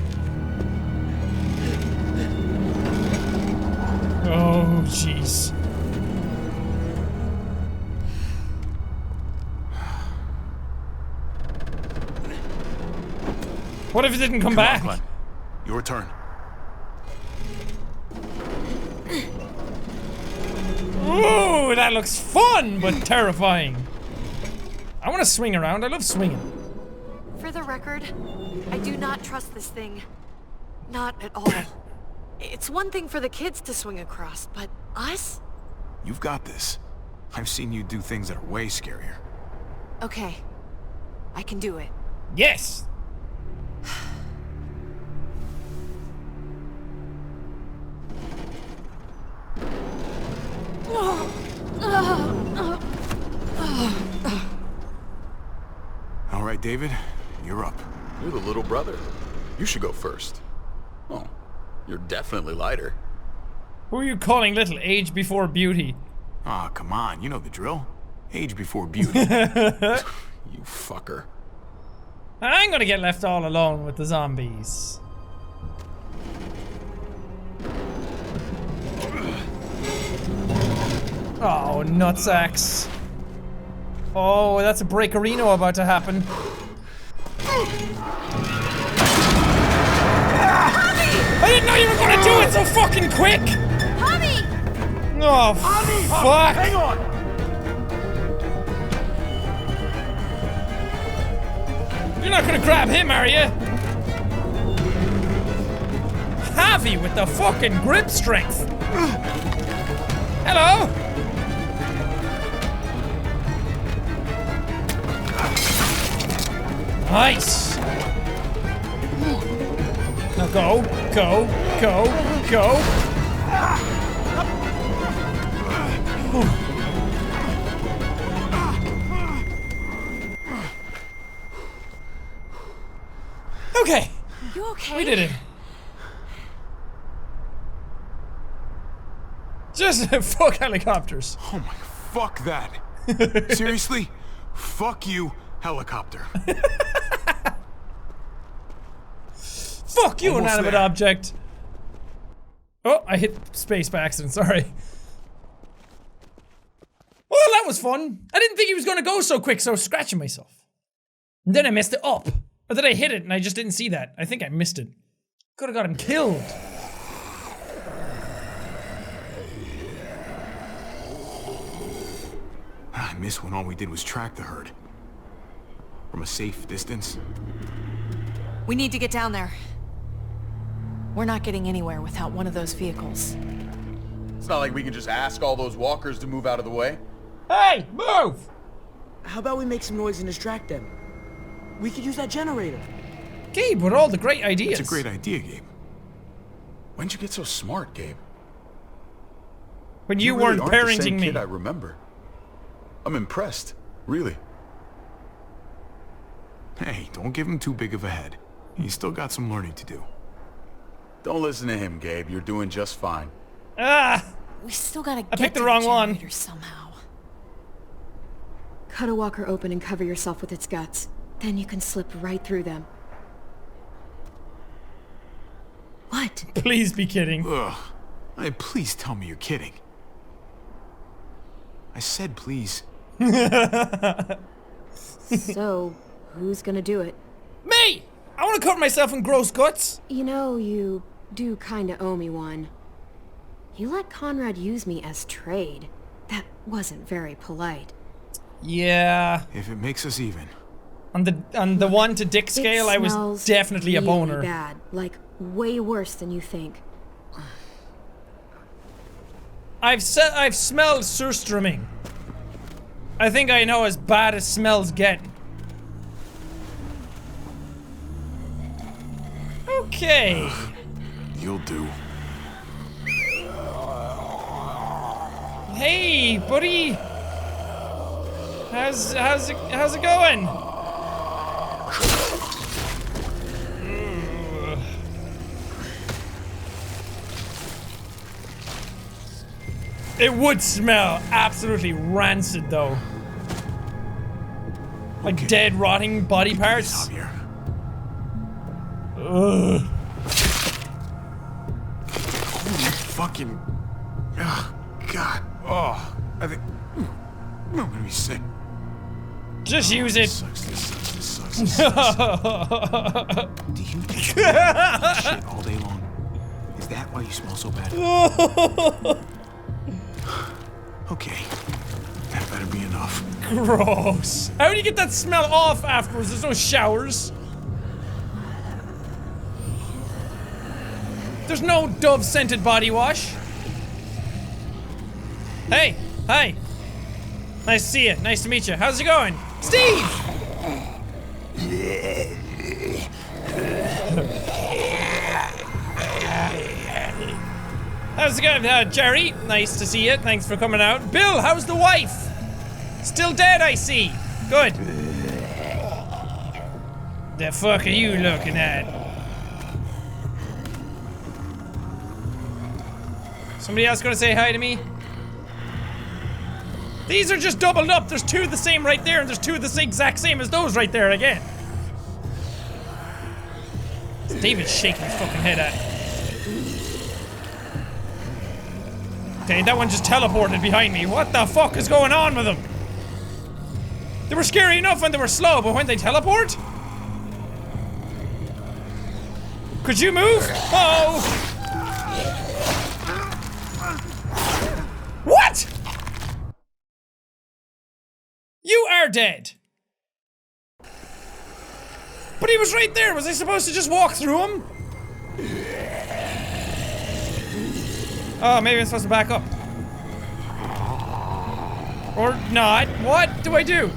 [SPEAKER 1] Oh, jeez. What if it didn't come back?
[SPEAKER 3] On, Clem. Your turn.
[SPEAKER 1] Ooh, that looks fun, but terrifying. I want to swing around. I love swinging.
[SPEAKER 2] For the record, I do not trust this thing. Not at all. It's one thing for the kids to swing across, but us?
[SPEAKER 3] You've got this. I've seen you do things that are way scarier.
[SPEAKER 2] Okay. I can do it.
[SPEAKER 1] Yes.
[SPEAKER 3] All right, David, you're up.
[SPEAKER 7] You're the little brother. You should go first. Oh, you're definitely lighter.
[SPEAKER 1] Who are you calling little? Age before beauty.
[SPEAKER 3] Ah, come on, you know the drill. Age before beauty.
[SPEAKER 7] You fucker.
[SPEAKER 1] I'm gonna get left all alone with the zombies. Oh, nutsacks. Oh, that's a breakerino about to happen. I didn't know you were gonna do it so fucking quick!
[SPEAKER 11] Javi!
[SPEAKER 1] Oh, fuck!
[SPEAKER 3] Hang on!
[SPEAKER 1] You're not gonna grab him, are you? Javi with the fucking grip strength. Hello? Nice. Now go, go, go, go. Okay.
[SPEAKER 2] You okay?
[SPEAKER 1] We did it. Just fuck helicopters.
[SPEAKER 3] Oh my, fuck that. Seriously? Fuck you, helicopter.
[SPEAKER 1] Fuck you,
[SPEAKER 3] Almost
[SPEAKER 1] inanimate
[SPEAKER 3] there.
[SPEAKER 1] object. Oh, I hit space by accident, sorry. Well, that was fun. I didn't think he was gonna go so quick, so I was scratching myself. And then I messed it up. Or did I hit it and I just didn't see that? I think I missed it. Could've got him killed.
[SPEAKER 3] I miss when all we did was track the herd. From a safe distance.
[SPEAKER 2] We need to get down there. We're not getting anywhere without one of those vehicles.
[SPEAKER 7] It's not like we can just ask all those walkers to move out of the way.
[SPEAKER 1] Hey, move!
[SPEAKER 9] How about we make some noise and distract them? We could use that generator.
[SPEAKER 1] Gabe, with all the great ideas.
[SPEAKER 3] It's a great idea, Gabe.
[SPEAKER 7] When'd you get so smart, Gabe?
[SPEAKER 1] When you
[SPEAKER 7] really
[SPEAKER 1] weren't
[SPEAKER 7] aren't the
[SPEAKER 1] parenting
[SPEAKER 7] same
[SPEAKER 1] me.
[SPEAKER 7] kid I remember. I'm impressed, really.
[SPEAKER 3] Hey, don't give him too big of a head. He's still got some learning to do.
[SPEAKER 7] Don't listen to him, Gabe. You're doing just fine.
[SPEAKER 1] Ah!
[SPEAKER 2] We still gotta
[SPEAKER 1] I
[SPEAKER 2] get
[SPEAKER 1] picked
[SPEAKER 2] to
[SPEAKER 1] the wrong one.
[SPEAKER 2] generator somehow.
[SPEAKER 12] Cut a walker open and cover yourself with its guts. Then you can slip right through them. What?
[SPEAKER 1] Please be kidding.
[SPEAKER 3] Ugh. Hey, please tell me you're kidding. I said please.
[SPEAKER 12] So, who's gonna do it?
[SPEAKER 1] Me! I want to cover myself in gross guts.
[SPEAKER 12] You know, you do kinda owe me one. You let Conrad use me as trade. That wasn't very polite.
[SPEAKER 1] Yeah.
[SPEAKER 3] If it makes us even.
[SPEAKER 1] On the 1 to dick scale, I was
[SPEAKER 12] smells
[SPEAKER 1] definitely a
[SPEAKER 12] really
[SPEAKER 1] boner.
[SPEAKER 12] bad. Like, way worse than you think.
[SPEAKER 1] I've smelled surströmming. I think I know as bad as smells get. Okay.
[SPEAKER 3] You'll do.
[SPEAKER 1] Hey, buddy. How's it going? It would smell absolutely rancid, though. Like dead, rotting body parts. Ugh.
[SPEAKER 3] Holy fucking... Oh, God. Oh, I think... I'm gonna be sick.
[SPEAKER 1] Just use it.
[SPEAKER 3] This sucks. Do you take shit all day long? Is that why you smell so bad? Okay. That better be enough.
[SPEAKER 1] Gross. How do you get that smell off afterwards? There's no showers. There's no Dove-scented body wash. Hey, hi. Nice to see you. Nice to meet you. How's it going? Steve! How's it going, Jerry? Nice to see you. Thanks for coming out. Bill, how's the wife? Still dead, I see. Good. The fuck are you looking at? Somebody else gonna say hi to me? These are just doubled up. There's two the same right there, and there's two the exact same as those right there again. David's shaking his fucking head at. Dang, that one just teleported behind me. What the fuck is going on with them? They were scary enough when they were slow, but when they teleport? Could you move? Uh-oh. What? You are dead. But he was right there. Was I supposed to just walk through him? Oh, maybe I'm supposed to back up. Or not. What do I do?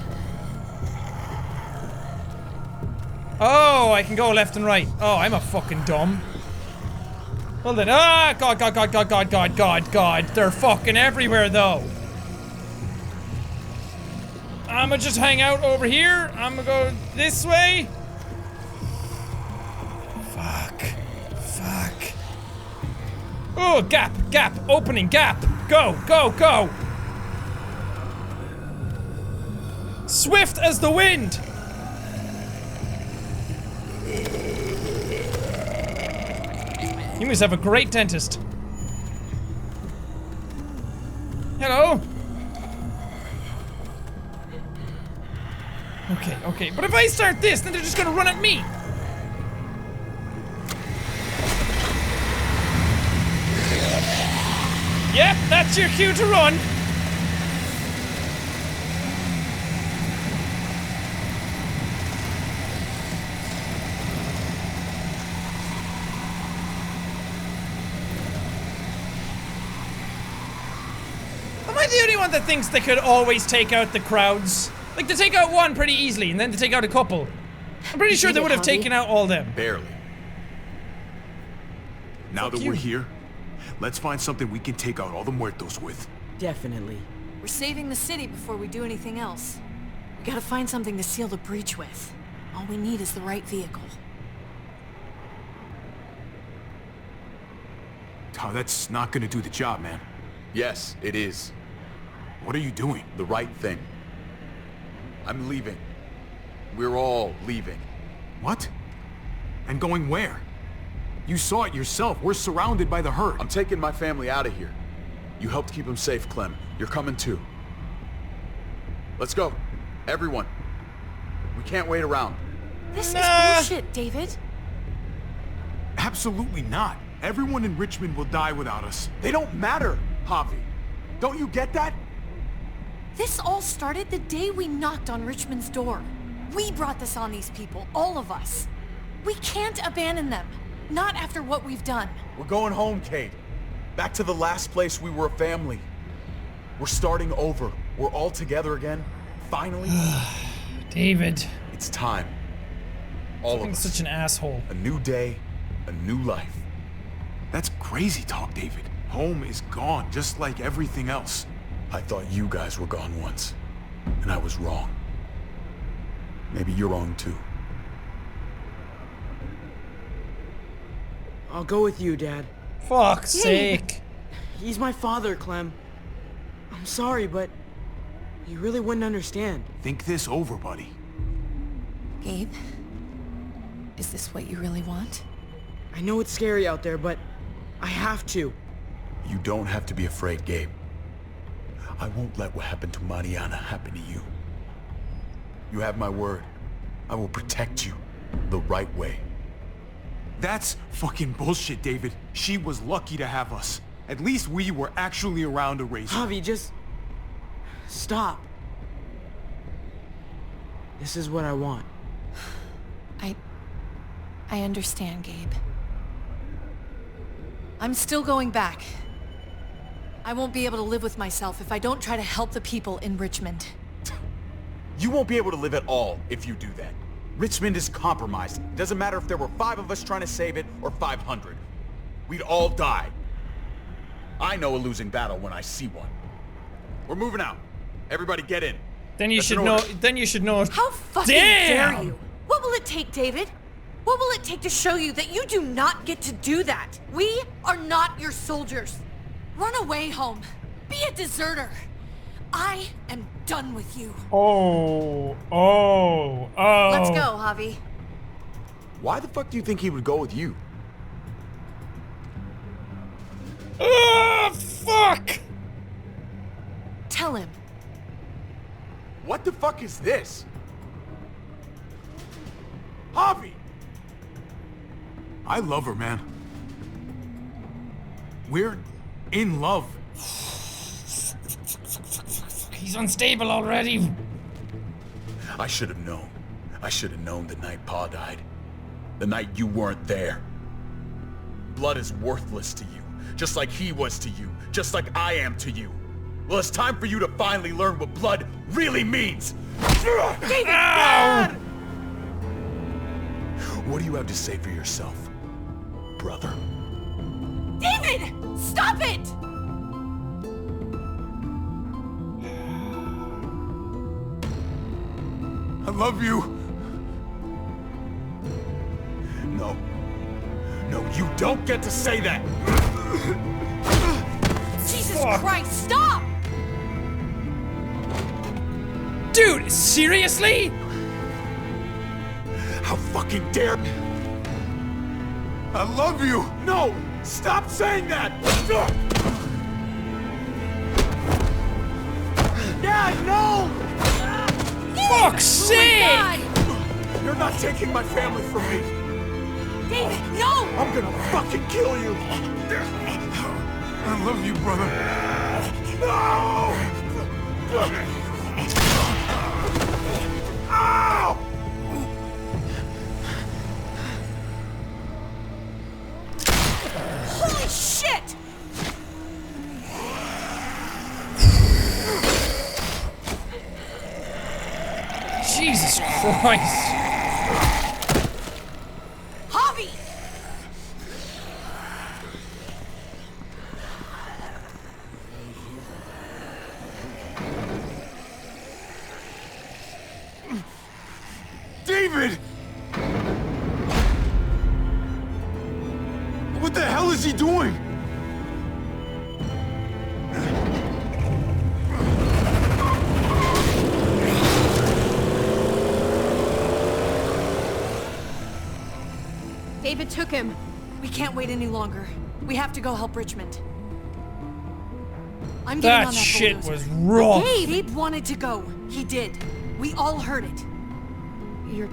[SPEAKER 1] Oh, I can go left and right. Oh, I'm a fucking dumb. Well then, ah, God. They're fucking everywhere, though. I'ma just hang out over here. I'ma go this way. Fuck. Oh, gap, opening, gap. Go. Swift as the wind. You must have a great dentist. Hello? Okay. But if I start this, then they're just gonna run at me. Yep, that's your cue to run. Am I the only one that thinks they could always take out the crowds? Like, to take out one pretty easily, and then to take out a couple. I'm pretty sure they would have taken out all them.
[SPEAKER 3] Barely. Now that we're here, let's find something we can take out all the muertos with.
[SPEAKER 4] Definitely.
[SPEAKER 2] We're saving the city before we do anything else. We gotta find something to seal the breach with. All we need is the right vehicle.
[SPEAKER 3] Oh, that's not gonna do the job, man.
[SPEAKER 7] Yes, it is.
[SPEAKER 3] What are you doing?
[SPEAKER 7] The right thing. I'm leaving. We're all leaving.
[SPEAKER 3] What? And going where? You saw it yourself. We're surrounded by the herd.
[SPEAKER 7] I'm taking my family out of here. You helped keep them safe, Clem. You're coming too. Let's go. Everyone. We can't wait around.
[SPEAKER 2] This is bullshit, David.
[SPEAKER 3] Absolutely not. Everyone in Richmond will die without us.
[SPEAKER 7] They don't matter, Javi. Don't you get that?
[SPEAKER 2] This all started the day we knocked on Richmond's door. We brought this on these people, all of us. We can't abandon them. Not after what we've done.
[SPEAKER 7] We're going home, Kate. Back to the last place we were a family. We're starting over. We're all together again. Finally.
[SPEAKER 1] David.
[SPEAKER 7] It's time. All of us.
[SPEAKER 1] Such an asshole.
[SPEAKER 7] A new day, a new life.
[SPEAKER 3] That's crazy talk, David. Home is gone, just like everything else.
[SPEAKER 7] I thought you guys were gone once. And I was wrong. Maybe you're wrong too.
[SPEAKER 9] I'll go with you, Dad.
[SPEAKER 1] Fuck's sake.
[SPEAKER 9] He's my father, Clem. I'm sorry, but you really wouldn't understand.
[SPEAKER 3] Think this over, buddy.
[SPEAKER 2] Gabe, is this what you really want?
[SPEAKER 9] I know it's scary out there, but I have to.
[SPEAKER 7] You don't have to be afraid, Gabe. I won't let what happened to Mariana happen to you. You have my word. I will protect you the right way.
[SPEAKER 3] That's fucking bullshit, David. She was lucky to have us. At least we were actually around to raise her.
[SPEAKER 9] Javi, just stop. This is what I want.
[SPEAKER 2] I understand, Gabe. I'm still going back. I won't be able to live with myself if I don't try to help the people in Richmond.
[SPEAKER 7] You won't be able to live at all if you do that. Richmond is compromised. It doesn't matter if there were 5 of us trying to save it or 500. We'd all die. I know a losing battle when I see one. We're moving out. Everybody get in.
[SPEAKER 1] Then you should know. Then you should know.
[SPEAKER 2] How fucking dare you? What will it take, David? What will it take to show you that you do not get to do that? We are not your soldiers. Run away home. Be a deserter. I am done with you.
[SPEAKER 1] Oh.
[SPEAKER 2] Let's go, Javi.
[SPEAKER 7] Why the fuck do you think he would go with you?
[SPEAKER 1] Fuck!
[SPEAKER 2] Tell him.
[SPEAKER 7] What the fuck is this? Javi!
[SPEAKER 3] I love her, man. We're in love.
[SPEAKER 1] He's unstable already.
[SPEAKER 7] I should have known. I should have known the night Pa died. The night you weren't there. Blood is worthless to you, just like he was to you, just like I am to you. Well, it's time for you to finally learn what blood really means.
[SPEAKER 2] David! Dad!
[SPEAKER 7] What do you have to say for yourself, brother?
[SPEAKER 2] David! Stop it!
[SPEAKER 3] I love you.
[SPEAKER 7] No. No, you don't get to say that!
[SPEAKER 2] Jesus Christ, stop!
[SPEAKER 1] Dude, seriously?
[SPEAKER 7] How fucking dare...
[SPEAKER 3] I love you.
[SPEAKER 7] No! Stop saying that!
[SPEAKER 9] Dad, no!
[SPEAKER 1] Fuck's sake!
[SPEAKER 7] You're not taking my family from me!
[SPEAKER 2] David, no!
[SPEAKER 7] I'm gonna fucking kill you!
[SPEAKER 3] I love you, brother.
[SPEAKER 7] No! Ow!
[SPEAKER 2] Holy shit!
[SPEAKER 1] Jesus Christ.
[SPEAKER 2] Javi!
[SPEAKER 3] David! What the hell is he doing?
[SPEAKER 5] David took him.
[SPEAKER 2] We can't wait any longer. We have to go help Richmond. I'm getting on that
[SPEAKER 1] shit
[SPEAKER 2] bulldozer.
[SPEAKER 1] was rough.
[SPEAKER 2] Gabe wanted to go. He did. We all heard it.
[SPEAKER 5] You're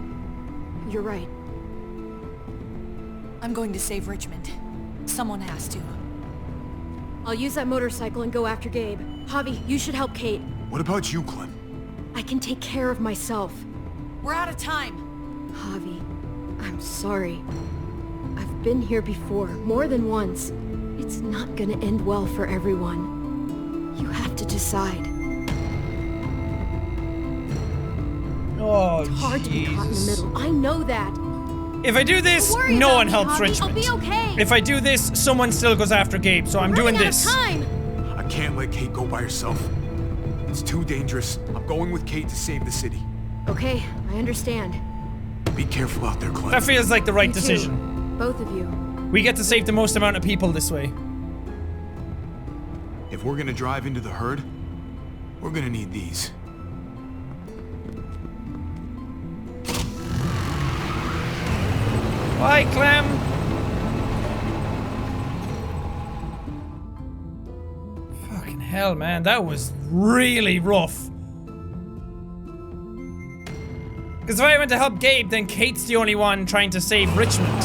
[SPEAKER 5] right.
[SPEAKER 2] I'm going to save Richmond. Someone has to.
[SPEAKER 5] I'll use that motorcycle and go after Gabe. Javi, you should help Kate.
[SPEAKER 3] What about you, Clem?
[SPEAKER 5] I can take care of myself.
[SPEAKER 2] We're out of time.
[SPEAKER 5] Javi, I'm sorry. I've been here before, more than once. It's not gonna end well for everyone. You have to decide.
[SPEAKER 1] Oh,
[SPEAKER 5] It's hard to be caught in the
[SPEAKER 1] Jesus.
[SPEAKER 5] middle. I know that.
[SPEAKER 1] If I do this,
[SPEAKER 5] Don't worry
[SPEAKER 1] no
[SPEAKER 5] about
[SPEAKER 1] one
[SPEAKER 5] me,
[SPEAKER 1] helps
[SPEAKER 5] Javi.
[SPEAKER 1] Richmond.
[SPEAKER 5] I'll be okay.
[SPEAKER 1] If I do this, someone still goes after Gabe, so I'm doing
[SPEAKER 5] Running out of
[SPEAKER 1] this.
[SPEAKER 5] time.
[SPEAKER 3] I can't let Kate go by herself. It's too dangerous. I'm going with Kate to save the city.
[SPEAKER 12] Okay, I understand.
[SPEAKER 3] Be careful out there, Clem.
[SPEAKER 1] That feels like the right
[SPEAKER 12] You too.
[SPEAKER 1] decision.
[SPEAKER 12] Both of you.
[SPEAKER 1] We get to save the most amount of people this way.
[SPEAKER 3] If we're gonna drive into the herd, we're gonna need these.
[SPEAKER 1] Bye, Clem. Fucking hell, man. That was really rough. Because if I went to help Gabe, then Kate's the only one trying to save Richmond.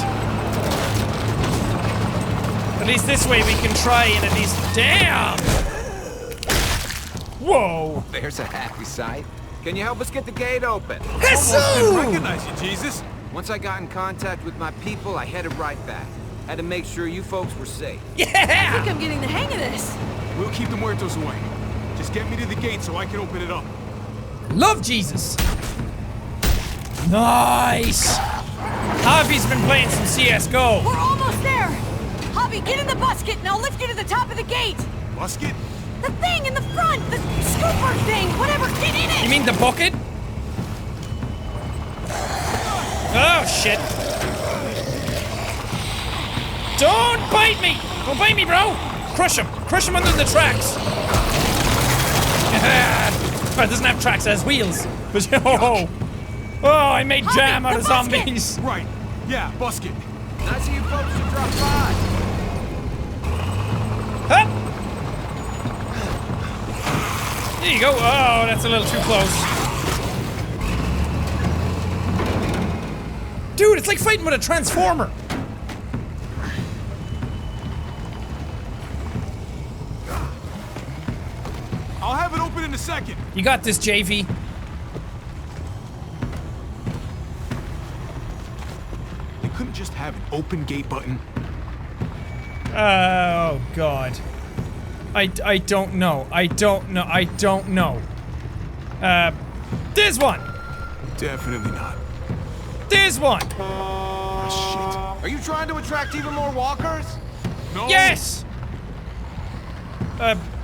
[SPEAKER 1] At least this way we can try and at least... Damn! Whoa!
[SPEAKER 13] There's a happy sight. Can you help us get the gate open?
[SPEAKER 1] Jesu!
[SPEAKER 3] Recognize you, Jesus.
[SPEAKER 13] Once I got in contact with my people, I headed right back. Had to make sure you folks were safe.
[SPEAKER 10] I
[SPEAKER 1] Yeah!
[SPEAKER 10] think I'm getting the hang of this.
[SPEAKER 3] We'll keep the muertos away. Just get me to the gate so I can open it up.
[SPEAKER 1] Love Jesus! Nice! Javi's been playing some CSGO.
[SPEAKER 10] We're almost there. Javi, get in the busket and I'll lift you to the top of the gate.
[SPEAKER 3] Musket?
[SPEAKER 10] The thing in the front, the scooper thing, whatever, get in it.
[SPEAKER 1] You mean the bucket? Oh, shit. Don't bite me! Don't bite me, bro! Crush him! Crush him under the tracks! Oh, it doesn't have tracks, it has wheels. But, oh, I made jam out of zombies.
[SPEAKER 3] Right. Yeah, busket.
[SPEAKER 13] Nice of you folks to drop by.
[SPEAKER 1] Huh? There you go. Oh, that's a little too close. Dude, it's like fighting with a transformer.
[SPEAKER 3] I'll have it open in a second.
[SPEAKER 1] You got this, JV.
[SPEAKER 3] They couldn't just have an open gate button.
[SPEAKER 1] Oh, God. I don't know. I don't know. There's one.
[SPEAKER 3] Definitely not.
[SPEAKER 1] There's one.
[SPEAKER 3] Oh, shit.
[SPEAKER 13] Are you trying to attract even more walkers?
[SPEAKER 3] No.
[SPEAKER 1] Yes.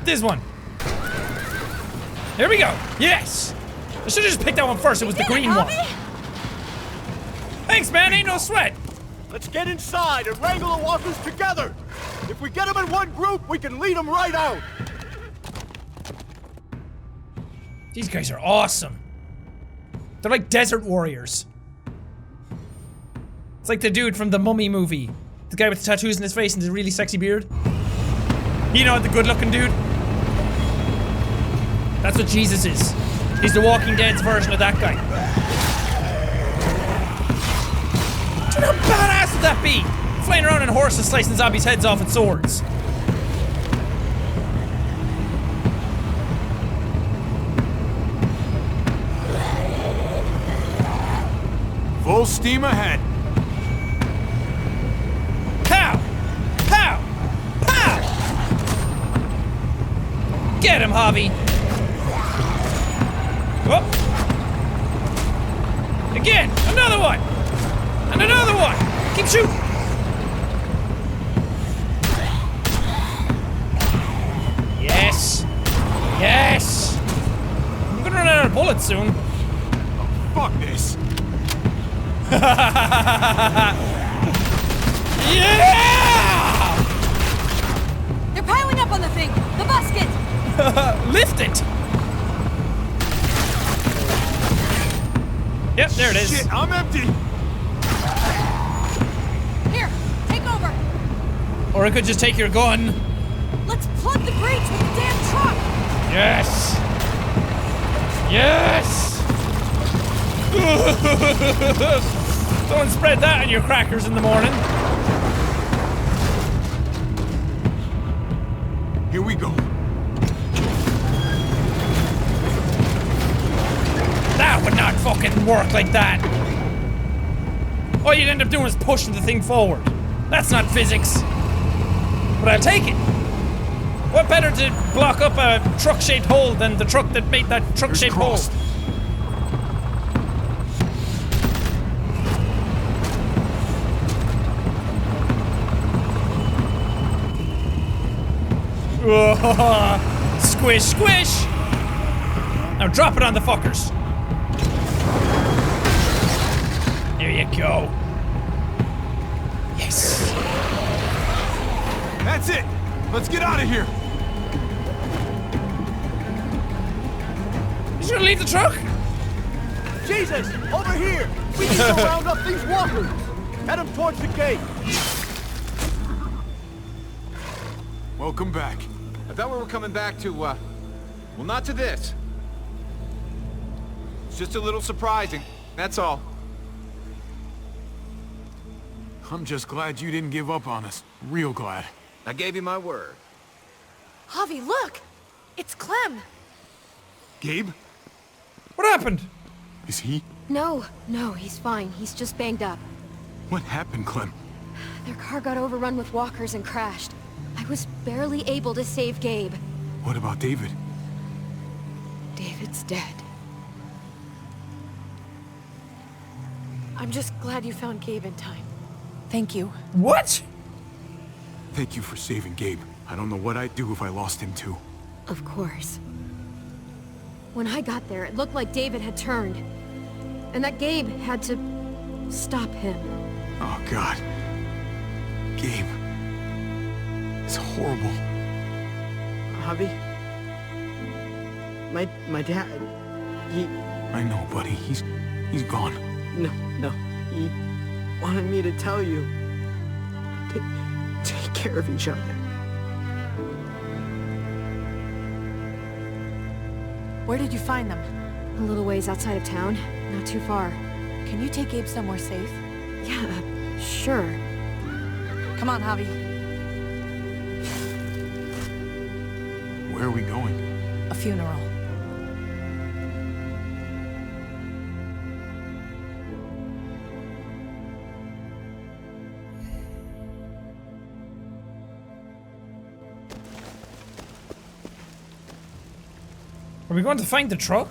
[SPEAKER 1] There's one. Here we go. Yes. I should have just picked that one first. It was the green one. Thanks, man. Ain't no sweat.
[SPEAKER 14] Let's get inside and wrangle the walkers together. If we get them in one group, we can lead them right out.
[SPEAKER 1] These guys are awesome. They're like desert warriors. It's like the dude from the Mummy movie. The guy with the tattoos in his face and the really sexy beard. You know, the good-looking dude. That's what Jesus is. He's the Walking Dead's version of that guy. Dude, how badass would that be? Flying around on horses, slicing zombies' heads off with swords.
[SPEAKER 3] Full steam ahead.
[SPEAKER 1] Pow! Pow! Pow! Get him, Javi! Whoop! Again! Another one! And another one! Keep shooting! Yes! Yes! I'm gonna run out of bullets soon.
[SPEAKER 3] Fuck this.
[SPEAKER 1] Yeah!
[SPEAKER 10] They're piling up on the thing, the basket.
[SPEAKER 1] Lift it! Yep, there it is.
[SPEAKER 3] Shit, I'm empty.
[SPEAKER 10] Here, take over.
[SPEAKER 1] Or I could just take your gun.
[SPEAKER 10] Let's plug the breach with the damn truck.
[SPEAKER 1] Yes! Yes! Don't spread that on your crackers in the morning.
[SPEAKER 3] Here we go.
[SPEAKER 1] That would not fucking work like that. All you'd end up doing is pushing the thing forward. That's not physics. But I'll take it. What better to block up a truck-shaped hole than the truck that made that truck-shaped hole? Squish, squish! drop it on the fuckers. There you go. Yes.
[SPEAKER 3] That's it. Let's get out of here.
[SPEAKER 1] He's gonna leave the truck?
[SPEAKER 14] Jesus! Over here! We need to round up these walkers! Head them towards the gate!
[SPEAKER 3] Welcome back.
[SPEAKER 13] I thought we were coming back to, well, not to this. It's just a little surprising, that's all.
[SPEAKER 3] I'm just glad you didn't give up on us. Real glad.
[SPEAKER 13] I gave you my word.
[SPEAKER 2] Javi, look! It's Clem!
[SPEAKER 3] Gabe?
[SPEAKER 1] What happened?
[SPEAKER 3] Is he?
[SPEAKER 12] No, he's fine. He's just banged up.
[SPEAKER 3] What happened, Clem?
[SPEAKER 12] Their car got overrun with walkers and crashed. I was barely able to save Gabe.
[SPEAKER 3] What about David?
[SPEAKER 12] David's dead.
[SPEAKER 2] I'm just glad you found Gabe in time. Thank you.
[SPEAKER 1] What?
[SPEAKER 3] Thank you for saving Gabe. I don't know what I'd do if I lost him too.
[SPEAKER 12] Of course. When I got there, it looked like David had turned. And that Gabe had to stop him.
[SPEAKER 3] Oh, God. Gabe. It's horrible.
[SPEAKER 9] Javi? My dad, he...
[SPEAKER 3] I know, buddy. He's gone.
[SPEAKER 9] No. He wanted me to tell you. Take care of each other.
[SPEAKER 2] Where did you find them?
[SPEAKER 12] A little ways outside of town. Not too far.
[SPEAKER 2] Can you take Gabe somewhere safe?
[SPEAKER 12] Yeah, sure.
[SPEAKER 2] Come on, Javi.
[SPEAKER 3] Where are we going?
[SPEAKER 2] A funeral.
[SPEAKER 1] Are we going to find the truck?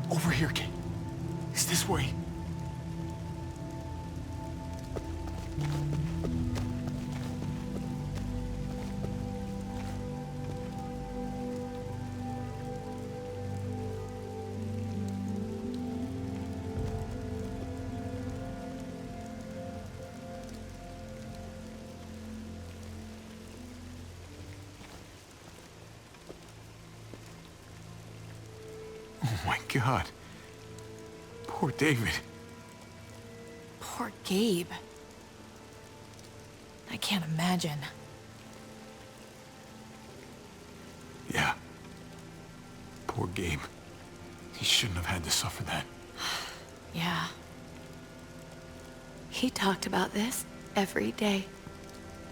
[SPEAKER 3] Over here, Kate. It's this way. Oh my God. Poor David.
[SPEAKER 2] Poor Gabe. I can't imagine.
[SPEAKER 3] Yeah. Poor Gabe. He shouldn't have had to suffer that.
[SPEAKER 2] Yeah. He talked about this every day.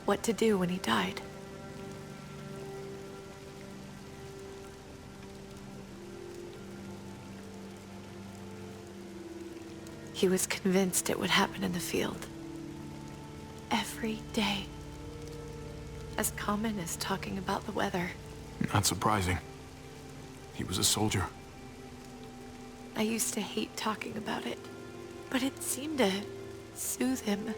[SPEAKER 2] What to do when he died. He was convinced it would happen in the field. Every day. As common as talking about the weather.
[SPEAKER 3] Not surprising. He was a soldier.
[SPEAKER 2] I used to hate talking about it, but it seemed to soothe him.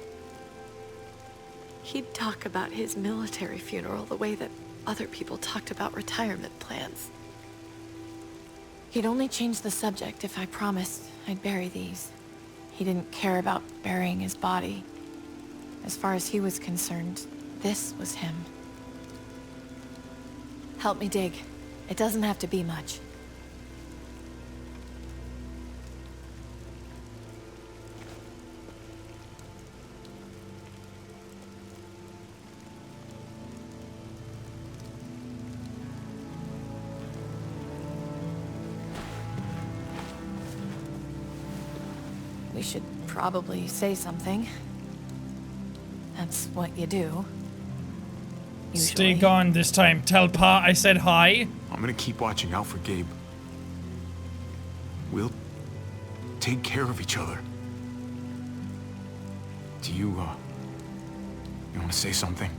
[SPEAKER 2] He'd talk about his military funeral the way that other people talked about retirement plans. He'd only change the subject if I promised I'd bury these. He didn't care about burying his body. As far as he was concerned, this was him. Help me dig. It doesn't have to be much. We should probably say something. That's what you do.
[SPEAKER 1] Stay gone this time. Tell Pa I said hi.
[SPEAKER 3] I'm gonna keep watching out for Gabe. We'll take care of each other. Do you want to say something?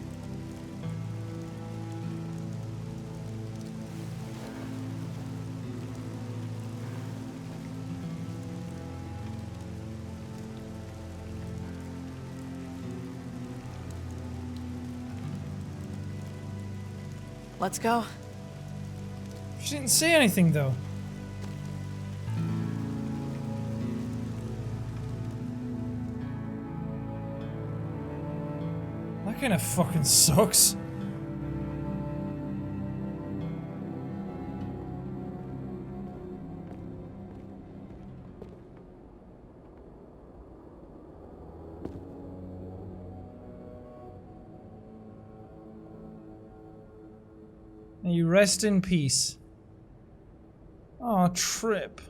[SPEAKER 2] Let's go.
[SPEAKER 1] She didn't say anything, though. That kind of fucking sucks. May you rest in peace. Oh, Trip.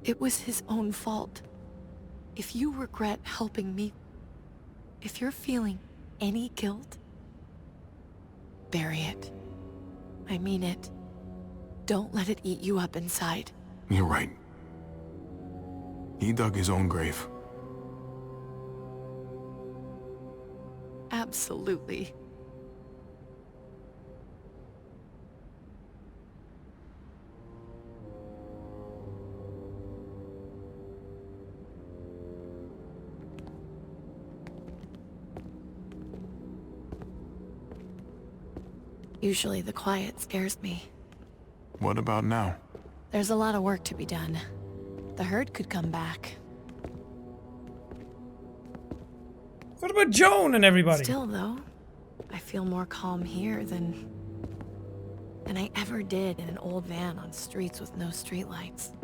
[SPEAKER 2] It was his own fault. If you regret helping me, if you're feeling any guilt, bury it. I mean it. Don't let it eat you up inside.
[SPEAKER 3] You're right. He dug his own grave.
[SPEAKER 2] Absolutely. Usually the quiet scares me.
[SPEAKER 3] What about now?
[SPEAKER 2] There's a lot of work to be done. The herd could come back.
[SPEAKER 1] What about Joan and everybody?
[SPEAKER 2] Still, though, I feel more calm here than I ever did in an old van on streets with no streetlights.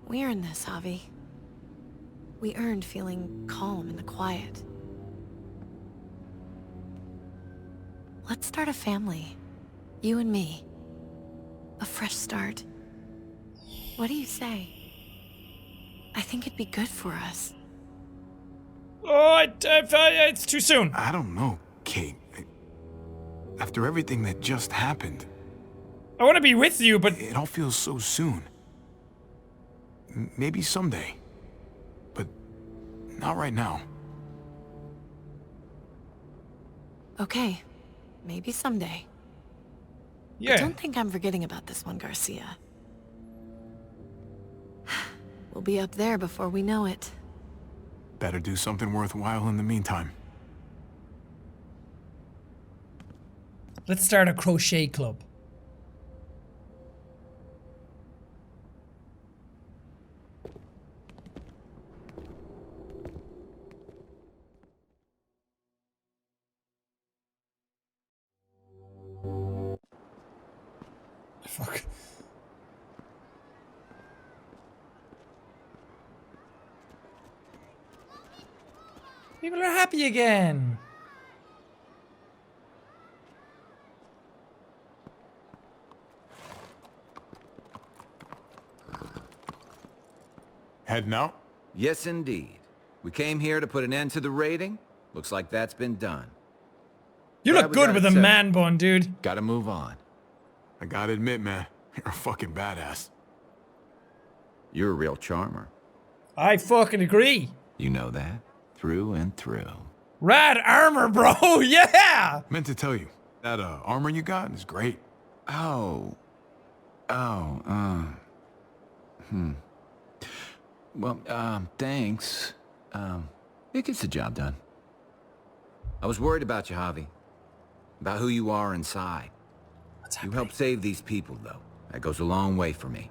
[SPEAKER 2] We earned this, Javi. We earned feeling calm in the quiet. Let's start a family. You and me. A fresh start. What do you say? I think it'd be good for us.
[SPEAKER 1] Oh, it's too soon.
[SPEAKER 3] I don't know, Kate. After everything that just happened...
[SPEAKER 1] I want to be with you, but...
[SPEAKER 3] It all feels so soon. Maybe someday. But not right now.
[SPEAKER 2] Okay. Maybe someday.
[SPEAKER 1] Yeah.
[SPEAKER 2] I don't think I'm forgetting about this one, Garcia. We'll be up there before we know it.
[SPEAKER 3] Better do something worthwhile in the meantime.
[SPEAKER 1] Let's start a crochet club. Fuck. People are happy again.
[SPEAKER 3] Heading out?
[SPEAKER 13] Yes, indeed. We came here to put an end to the raiding. Looks like that's been done.
[SPEAKER 1] You
[SPEAKER 13] Glad
[SPEAKER 1] look
[SPEAKER 13] we
[SPEAKER 1] good
[SPEAKER 13] got
[SPEAKER 1] with
[SPEAKER 13] it
[SPEAKER 1] a
[SPEAKER 13] settled.
[SPEAKER 1] man bun, dude.
[SPEAKER 13] Gotta move on.
[SPEAKER 3] I gotta admit, man, you're a fucking badass.
[SPEAKER 13] You're a real charmer.
[SPEAKER 1] I fucking agree.
[SPEAKER 13] You know that? Through and through.
[SPEAKER 1] Rad armor, bro. Yeah.
[SPEAKER 3] Meant to tell you, that armor you got is great.
[SPEAKER 13] Oh. Well, thanks. It gets the job done. I was worried about you, Javi. About who you are inside. You helped save these people, though. That goes a long way for me.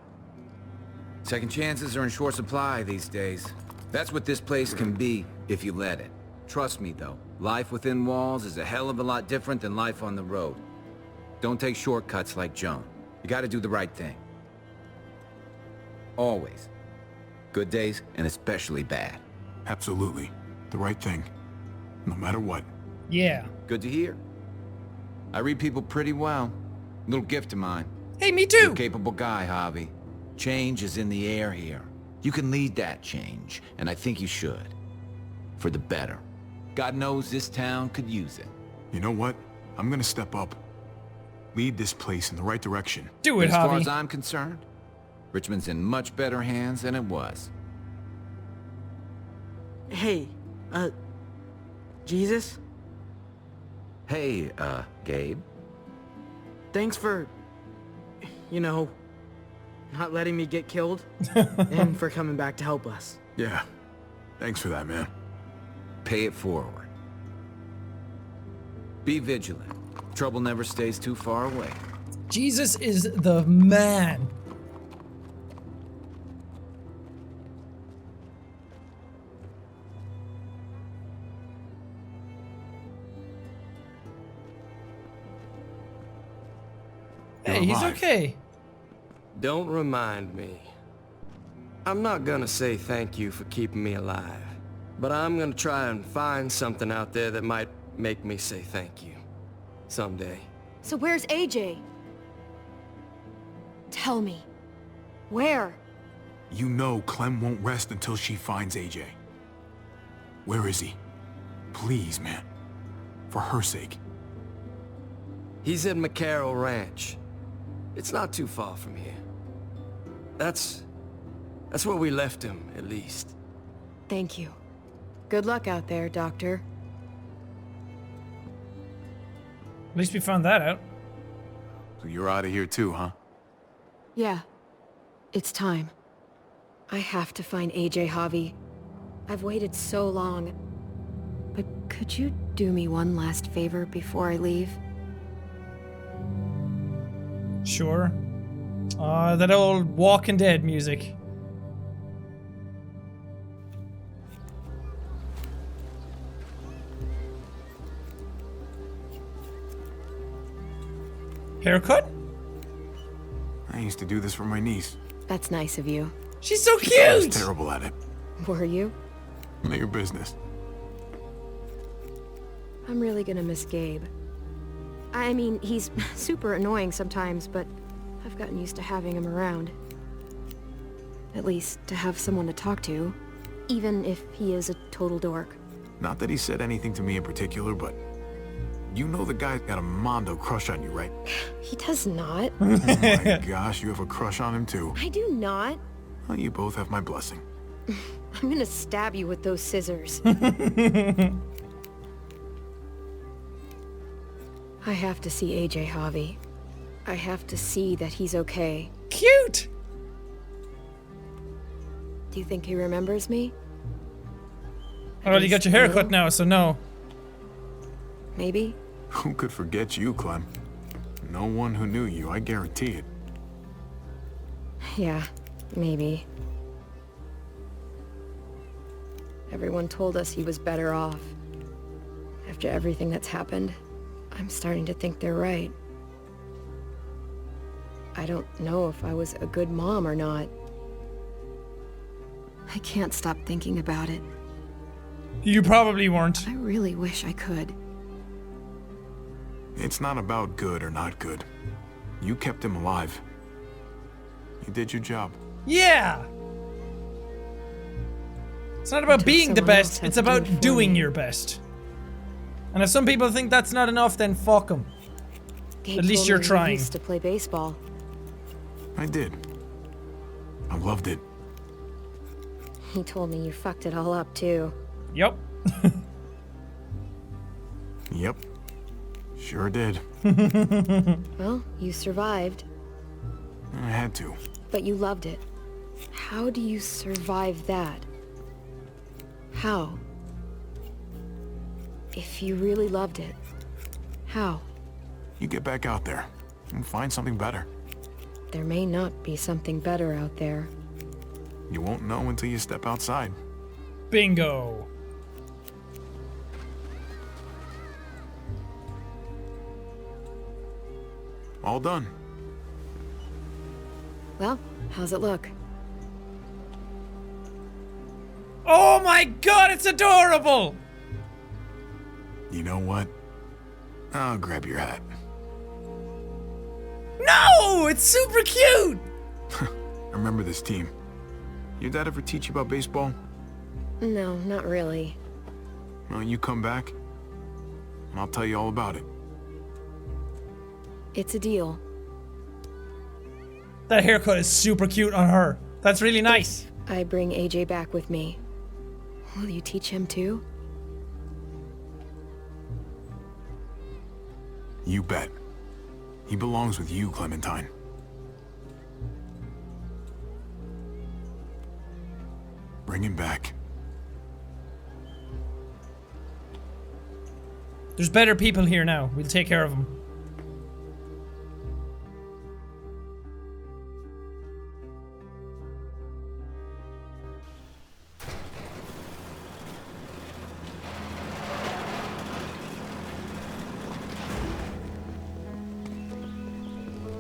[SPEAKER 13] Second chances are in short supply these days. That's what this place can be, if you let it. Trust me, though. Life within walls is a hell of a lot different than life on the road. Don't take shortcuts like Joan. You gotta do the right thing. Always. Good days, and especially bad.
[SPEAKER 3] Absolutely. The right thing. No matter what.
[SPEAKER 1] Yeah.
[SPEAKER 13] Good to hear. I read people pretty well. Little gift of mine.
[SPEAKER 1] Hey, me too.
[SPEAKER 13] You're a capable guy, Javi. Change is in the air here. You can lead that change, and I think you should. For the better. God knows this town could use it.
[SPEAKER 3] You know what? I'm gonna step up. Lead this place in the right direction.
[SPEAKER 1] Do it,
[SPEAKER 13] As far
[SPEAKER 1] Javi.
[SPEAKER 13] as I'm concerned, Richmond's in much better hands than it was.
[SPEAKER 9] Hey, Jesus?
[SPEAKER 13] Hey, Gabe.
[SPEAKER 9] Thanks for, you know, not letting me get killed, and for coming back to help us.
[SPEAKER 3] Yeah. Thanks for that, man.
[SPEAKER 13] Pay it forward. Be vigilant. Trouble never stays too far away.
[SPEAKER 1] Jesus is the man. Hey, he's okay.
[SPEAKER 15] Don't remind me. I'm not gonna say thank you for keeping me alive, but I'm gonna try and find something out there that might make me say thank you. Someday.
[SPEAKER 12] So where's AJ? Tell me. Where?
[SPEAKER 3] You know Clem won't rest until she finds AJ. Where is he? Please, man. For her sake.
[SPEAKER 15] He's at McCarroll Ranch. It's not too far from here. That's where we left him, at least.
[SPEAKER 2] Thank you. Good luck out there, Doctor.
[SPEAKER 1] At least we found that out.
[SPEAKER 3] So you're out of here too, huh?
[SPEAKER 2] Yeah. It's time. I have to find AJ, Javi. I've waited so long. But could you do me one last favor before I leave?
[SPEAKER 1] Sure. That old Walking Dead music. Haircut?
[SPEAKER 3] I used to do this for my niece.
[SPEAKER 2] That's nice of you.
[SPEAKER 1] She's so
[SPEAKER 3] I was
[SPEAKER 1] cute!
[SPEAKER 3] terrible at it.
[SPEAKER 2] Were you?
[SPEAKER 3] None of your business.
[SPEAKER 2] I'm really gonna miss Gabe. I mean, he's super annoying sometimes, but I've gotten used to having him around. At least, to have someone to talk to, even if he is a total dork.
[SPEAKER 3] Not that he said anything to me in particular, but you know the guy's got a Mondo crush on you, right?
[SPEAKER 2] He does not.
[SPEAKER 3] Oh my gosh, you have a crush on him too.
[SPEAKER 2] I do not.
[SPEAKER 3] Well, you both have my blessing.
[SPEAKER 2] I'm gonna stab you with those scissors. I have to see AJ, Javi. I have to see that he's okay.
[SPEAKER 1] Cute!
[SPEAKER 2] Do you think he remembers me?
[SPEAKER 1] Well, you got your haircut now, so no.
[SPEAKER 2] Maybe?
[SPEAKER 3] Who could forget you, Clem? No one who knew you, I guarantee it.
[SPEAKER 2] Yeah, maybe. Everyone told us he was better off. After everything that's happened, I'm starting to think they're right. I don't know if I was a good mom or not. I can't stop thinking about it.
[SPEAKER 1] You probably weren't.
[SPEAKER 2] I really wish I could.
[SPEAKER 3] It's not about good or not good. You kept him alive. You did your job.
[SPEAKER 1] Yeah! It's not about being the best, it's about doing your best. And if some people think that's not enough, then fuck them. At least you're trying.
[SPEAKER 2] He used to play baseball.
[SPEAKER 3] I did. I loved it.
[SPEAKER 2] He told me you fucked it all up, too.
[SPEAKER 1] Yep.
[SPEAKER 3] Yep. Sure did.
[SPEAKER 2] Well, you survived.
[SPEAKER 3] I had to.
[SPEAKER 2] But you loved it. How do you survive that? How? If you really loved it, how?
[SPEAKER 3] You get back out there and find something better.
[SPEAKER 2] There may not be something better out there.
[SPEAKER 3] You won't know until you step outside.
[SPEAKER 1] Bingo.
[SPEAKER 3] All done.
[SPEAKER 2] Well, how's it look?
[SPEAKER 1] Oh my god, it's adorable!
[SPEAKER 3] You know what? I'll grab your hat.
[SPEAKER 1] No! It's super cute!
[SPEAKER 3] I remember this team. Your dad ever teach you about baseball?
[SPEAKER 2] No, not really.
[SPEAKER 3] Well, you come back, and I'll tell you all about it.
[SPEAKER 2] It's a deal.
[SPEAKER 1] That haircut is super cute on her. That's really nice.
[SPEAKER 2] I bring AJ back with me. Will you teach him too?
[SPEAKER 3] You bet. He belongs with you, Clementine. Bring him back.
[SPEAKER 1] There's better people here now. We'll take care of them.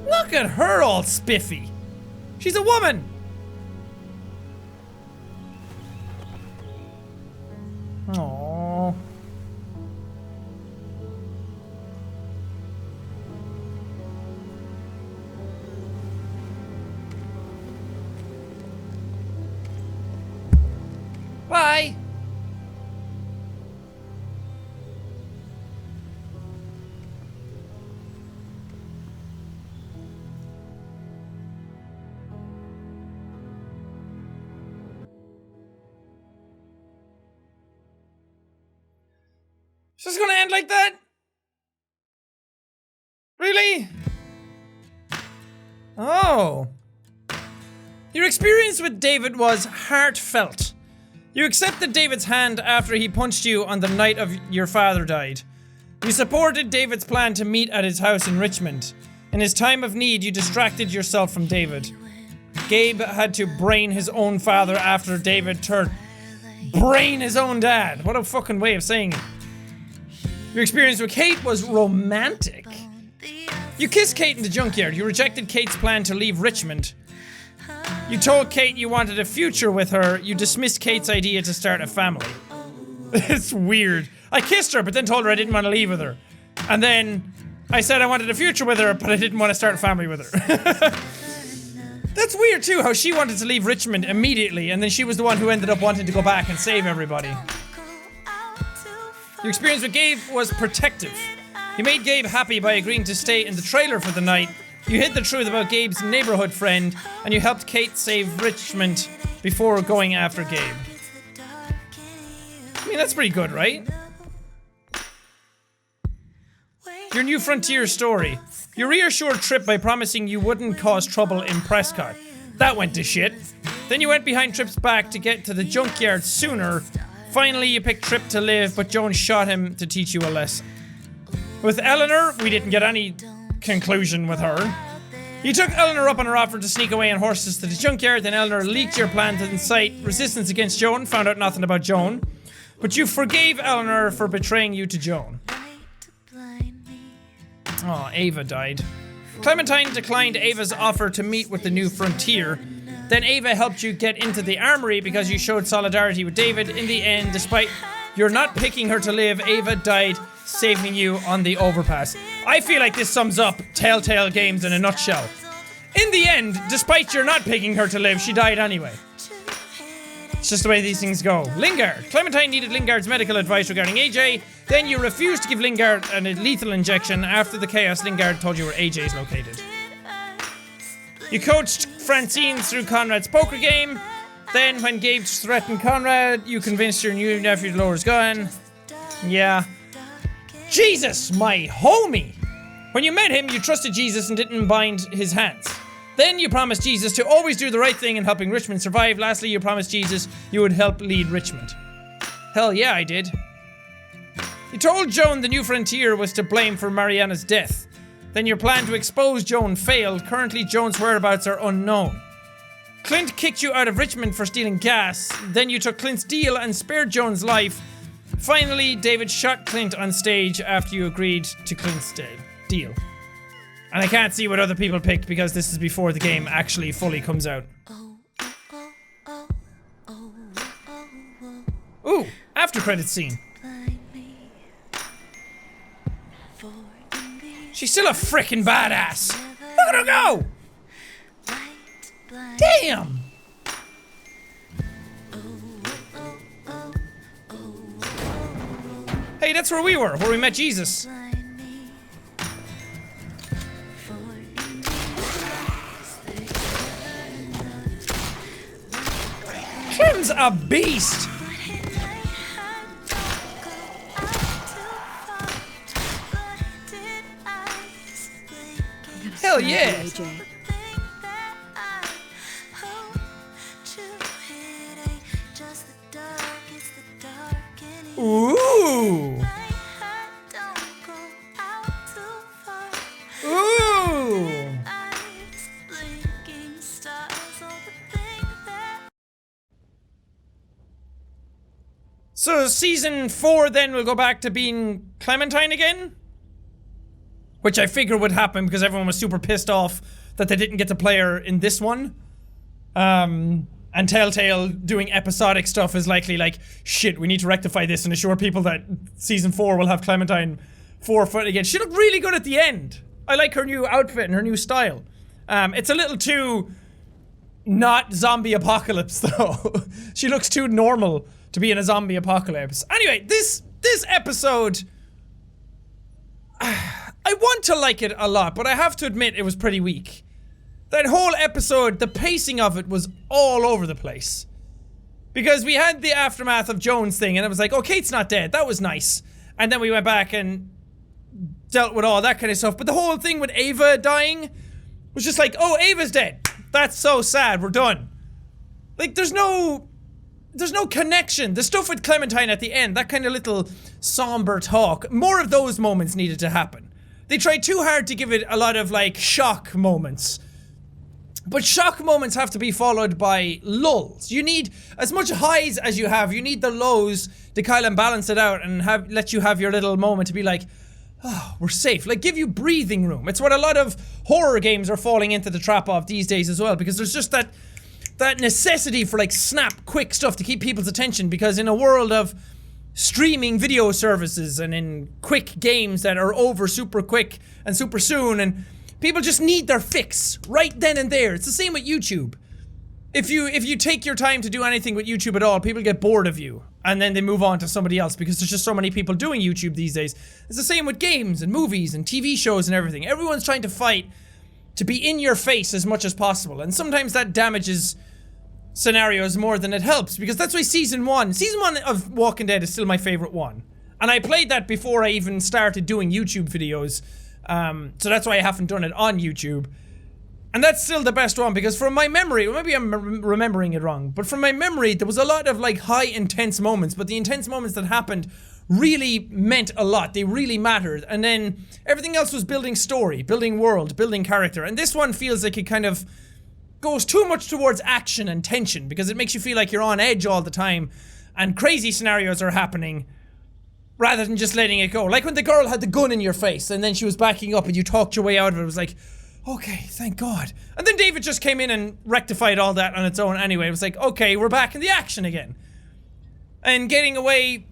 [SPEAKER 1] Look at her all spiffy. She's a woman. Aww. Bye. Is this gonna end like that? Really? Oh. Your experience with David was heartfelt. You accepted David's hand after he punched you on the night of your father died. You supported David's plan to meet at his house in Richmond. In his time of need, you distracted yourself from David. Gabe had to brain his own father after David turned. Brain his own dad. What a fucking way of saying it. Your experience with Kate was romantic. You kissed Kate in the junkyard. You rejected Kate's plan to leave Richmond. You told Kate you wanted a future with her. You dismissed Kate's idea to start a family. It's weird. I kissed her, but then told her I didn't want to leave with her. And then I said I wanted a future with her, but I didn't want to start a family with her. That's weird too, how she wanted to leave Richmond immediately, and then she was the one who ended up wanting to go back and save everybody. Your experience with Gabe was protective. You made Gabe happy by agreeing to stay in the trailer for the night. You hid the truth about Gabe's neighborhood friend, and you helped Kate save Richmond before going after Gabe. I mean, that's pretty good, right? Your new frontier story. You reassured Tripp by promising you wouldn't cause trouble in Prescott. That went to shit. Then you went behind Tripp's back to get to the junkyard sooner. Finally, you picked Tripp to live, but Jones shot him to teach you a lesson. With Eleanor, we didn't get any conclusion with her. You took Eleanor up on her offer to sneak away on horses to the junkyard, then Eleanor leaked your plan to incite resistance against Joan, found out nothing about Joan. But you forgave Eleanor for betraying you to Joan. Oh, Ava died. Clementine declined Ava's offer to meet with the new frontier. Then Ava helped you get into the armory because you showed solidarity with David. In the end, despite your not picking her to live, Ava died, saving you on the overpass. I feel like this sums up Telltale Games in a nutshell. In the end, despite your not picking her to live, she died anyway. It's just the way these things go. Lingard. Clementine needed Lingard's medical advice regarding AJ. Then you refused to give Lingard a lethal injection. After the chaos, Lingard told you where AJ is located. You coached Francine through Conrad's poker game. Then, when Gabe threatened Conrad, you convinced your new nephew to lower his gun. Yeah. Jesus, my homie! When you met him, you trusted Jesus and didn't bind his hands. Then you promised Jesus to always do the right thing in helping Richmond survive. Lastly, you promised Jesus you would help lead Richmond. Hell yeah, I did. You told Joan the new frontier was to blame for Mariana's death. Then your plan to expose Joan failed. Currently, Joan's whereabouts are unknown. Clint kicked you out of Richmond for stealing gas. Then you took Clint's deal and spared Joan's life. Finally, David shot Clint on stage after you agreed to Clint's deal. And I can't see what other people picked because this is before the game actually fully comes out. Ooh, after credits scene. She's still a frickin' badass. Look at her go! Damn! Hey, that's where we were we met Jesus. Kim's a beast! Hell yeah!
[SPEAKER 12] AJ.
[SPEAKER 1] Ooh! Ooh! So season 4 then will go back to being Clementine again? Which I figure would happen because everyone was super pissed off that they didn't get to play her in this one. And Telltale doing episodic stuff is likely like, shit, we need to rectify this and assure people that season 4 will have Clementine 4-foot again. She looked really good at the end. I like her new outfit and her new style. It's a little too not zombie apocalypse though. She looks too normal to be in a zombie apocalypse. Anyway, this episode, I want to like it a lot, but I have to admit it was pretty weak. That whole episode, the pacing of it was all over the place. Because we had the aftermath of Jones thing and it was like, oh, Kate's not dead. That was nice. And then we went back and dealt with all that kind of stuff. But the whole thing with Ava dying was just like, oh, Ava's dead. That's so sad. We're done. Like, there's no connection. The stuff with Clementine at the end, that kind of little somber talk, more of those moments needed to happen. They tried too hard to give it a lot of, like, shock moments. But shock moments have to be followed by lulls. You need as much highs as you have. You need the lows to kind of balance it out and let you have your little moment to be like, oh, we're safe. Like, give you breathing room. It's what a lot of horror games are falling into the trap of these days as well, because there's just that necessity for, like, snap, quick stuff to keep people's attention, because in a world of streaming video services and in quick games that are over super quick and super soon, and people just need their fix right then and there. It's the same with YouTube. If you take your time to do anything with YouTube at all, people get bored of you and then they move on to somebody else because there's just so many people doing YouTube these days. It's the same with games and movies and TV shows and everything. Everyone's trying to fight to be in your face as much as possible, and sometimes that damages scenarios more than it helps, because that's why season 1 of Walking Dead is still my favorite one. And I played that before I even started doing YouTube videos. So that's why I haven't done it on YouTube. And that's still the best one, because from my memory, or maybe I'm remembering it wrong, but from my memory, there was a lot of, like, high intense moments, but the intense moments that happened really meant a lot. They really mattered. And then everything else was building story, building world, building character. And this one feels like it kind of goes too much towards action and tension, because it makes you feel like you're on edge all the time and crazy scenarios are happening, rather than just letting it go. Like when the girl had the gun in your face and then she was backing up and you talked your way out of it. It was like, okay, thank God. And then David just came in and rectified all that on its own anyway. It was like, okay, we're back in the action again. And getting away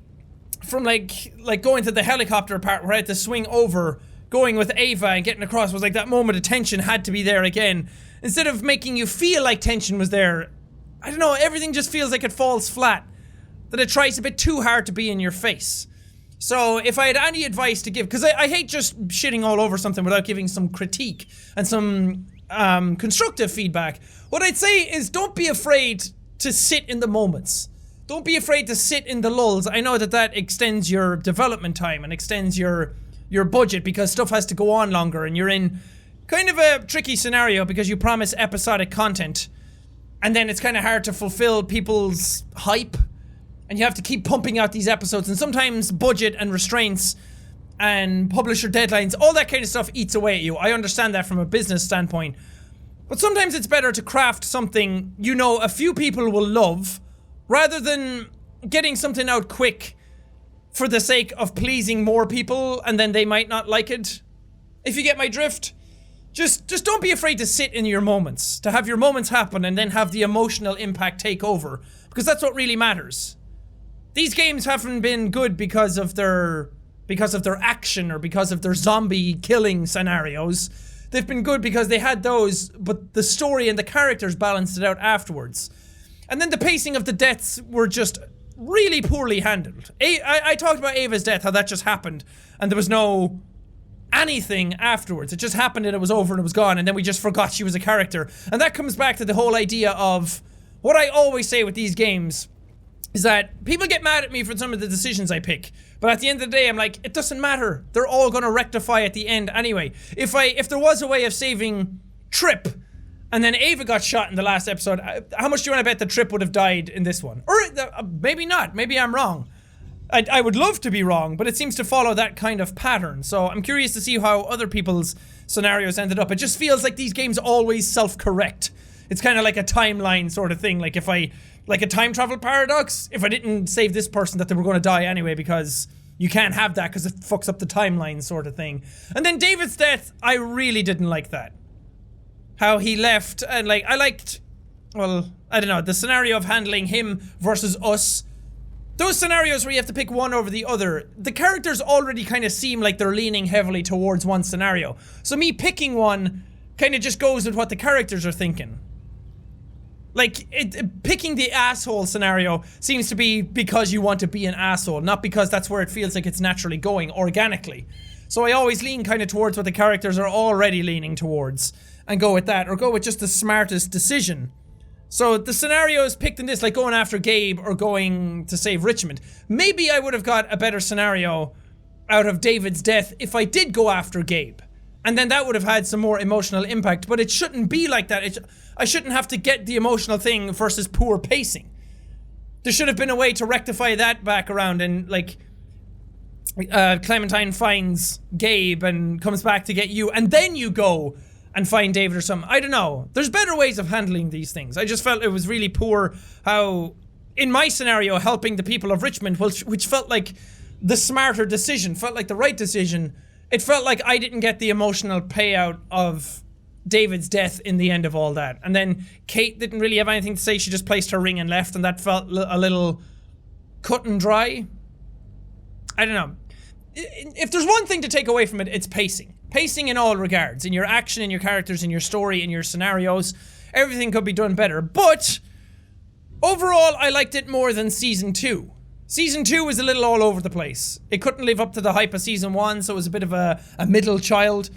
[SPEAKER 1] from like going to the helicopter part where I had to swing over, going with Ava and getting across was like that moment of tension had to be there again. Instead of making you feel like tension was there, I don't know, everything just feels like it falls flat. That it tries a bit too hard to be in your face. So if I had any advice to give, because I hate just shitting all over something without giving some critique and some constructive feedback, what I'd say is don't be afraid to sit in the moments. Don't be afraid to sit in the lulls. I know that extends your development time and extends your budget, because stuff has to go on longer and you're in kind of a tricky scenario because you promise episodic content and then it's kind of hard to fulfill people's hype. And you have to keep pumping out these episodes, and sometimes budget and restraints and publisher deadlines, all that kind of stuff eats away at you. I understand that from a business standpoint. But sometimes it's better to craft something you know a few people will love, rather than getting something out quick for the sake of pleasing more people and then they might not like it. If you get my drift, just don't be afraid to sit in your moments, to have your moments happen and then have the emotional impact take over, because that's what really matters. These games haven't been good because of their action or because of their zombie killing scenarios. They've been good because they had those, but the story and the characters balanced it out afterwards. And then the pacing of the deaths were just really poorly handled. I talked about Ava's death, how that just happened, and there was no anything afterwards. It just happened and it was over and it was gone, and then we just forgot she was a character. And that comes back to the whole idea of what I always say with these games. is that people get mad at me for some of the decisions I pick, but at the end of the day, I'm like, it doesn't matter. They're all gonna rectify at the end anyway. If there was a way of saving Tripp, and then Ava got shot in the last episode, how much do you want to bet that Tripp would have died in this one? Or maybe not. Maybe I'm wrong. I would love to be wrong, but it seems to follow that kind of pattern. So I'm curious to see how other people's scenarios ended up. It just feels like these games always self-correct. It's kind of like a timeline sort of thing. Like like a time travel paradox. If I didn't save this person, that they were going to die anyway, because you can't have that because it fucks up the timeline sort of thing. And then David's death, I really didn't like that. How he left, and like, I liked, well, I don't know, the scenario of handling him versus us. Those scenarios where you have to pick one over the other, the characters already kind of seem like they're leaning heavily towards one scenario. So me picking one kind of just goes with what the characters are thinking. Like, picking the asshole scenario seems to be because you want to be an asshole, not because that's where it feels like it's naturally going, organically. So I always lean kind of towards what the characters are already leaning towards, and go with that, or go with just the smartest decision. So the scenarios picked in this, like going after Gabe or going to save Richmond, maybe I would have got a better scenario out of David's death if I did go after Gabe. And then that would have had some more emotional impact, but it shouldn't be like that. I shouldn't have to get the emotional thing versus poor pacing. There should have been a way to rectify that back around, and like, Clementine finds Gabe and comes back to get you, and then you go and find David or something. I don't know. There's better ways of handling these things. I just felt it was really poor how, in my scenario, helping the people of Richmond, which felt like the smarter decision, felt like the right decision, it felt like I didn't get the emotional payout of David's death in the end of all that. And then Kate didn't really have anything to say. She just placed her ring and left, and that felt a little cut and dry. I don't know. If there's one thing to take away from it, it's pacing. Pacing in all regards. In your action, in your characters, in your story, in your scenarios. Everything could be done better. But overall, I liked it more than Season 2. Season 2 was a little all over the place. It couldn't live up to the hype of Season 1, so it was a bit of a middle child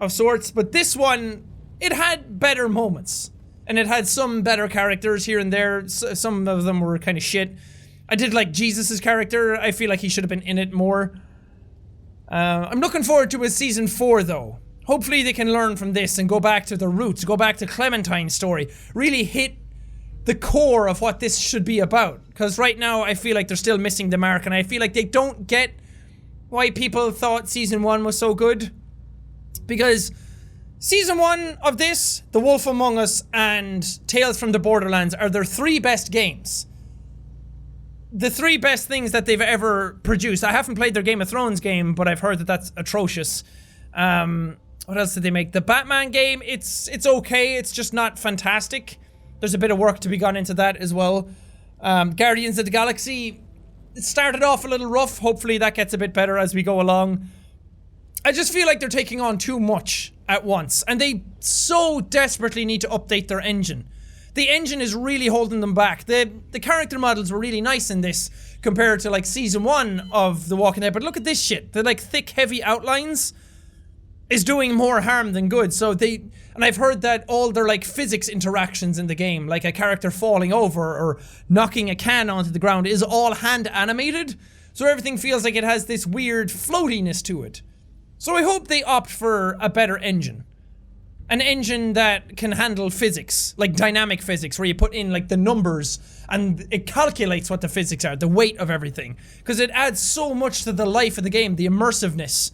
[SPEAKER 1] of sorts. But this one, it had better moments. And it had some better characters here and there. Some of them were kind of shit. I did like Jesus' character. I feel like he should have been in it more. I'm looking forward to a Season 4 though. Hopefully they can learn from this and go back to the roots, go back to Clementine's story, really hit the core of what this should be about. Because right now I feel like they're still missing the mark, and I feel like they don't get why people thought Season 1 was so good. Because Season 1 of this, The Wolf Among Us, and Tales from the Borderlands are their 3 best games. The 3 best things that they've ever produced. I haven't played their Game of Thrones game, but I've heard that that's atrocious. What else did they make? The Batman game, it's okay, it's just not fantastic. There's a bit of work to be gone into that as well. Guardians of the Galaxy, it started off a little rough. Hopefully that gets a bit better as we go along. I just feel like they're taking on too much at once, and they so desperately need to update their engine. The engine is really holding them back. The character models were really nice in this compared to like Season 1 of The Walking Dead, but look at this shit. The like thick, heavy outlines is doing more harm than good. So and I've heard that all their like physics interactions in the game, like a character falling over or knocking a can onto the ground, is all hand animated. So everything feels like it has this weird floatiness to it. So I hope they opt for a better engine. An engine that can handle physics, like dynamic physics, where you put in like the numbers and it calculates what the physics are, the weight of everything. Because it adds so much to the life of the game, the immersiveness.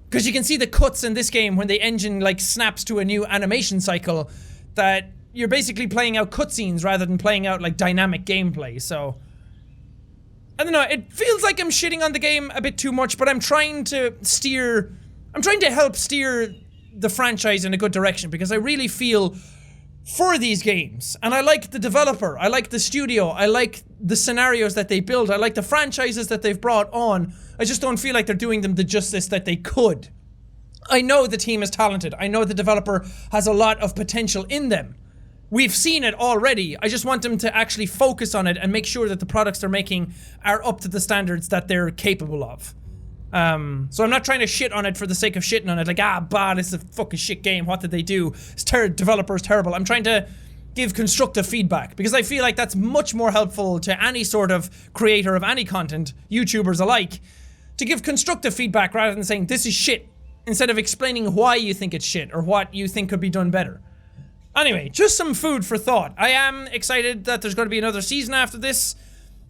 [SPEAKER 1] Because you can see the cuts in this game when the engine like snaps to a new animation cycle, that you're basically playing out cutscenes rather than playing out like dynamic gameplay. So I don't know, it feels like I'm shitting on the game a bit too much, but I'm trying to help steer the franchise in a good direction, because I really feel for these games, and I like the developer, I like the studio, I like the scenarios that they build, I like the franchises that they've brought on. I just don't feel like they're doing them the justice that they could. I know the team is talented, I know the developer has a lot of potential in them. We've seen it already. I just want them to actually focus on it and make sure that the products they're making are up to the standards that they're capable of. So I'm not trying to shit on it for the sake of shitting on it, like, this is a fucking shit game, what did they do? Developer's terrible. I'm trying to give constructive feedback, because I feel like that's much more helpful to any sort of creator of any content, YouTubers alike, to give constructive feedback rather than saying this is shit, instead of explaining why you think it's shit or what you think could be done better. Anyway, just some food for thought. I am excited that there's going to be another season after this.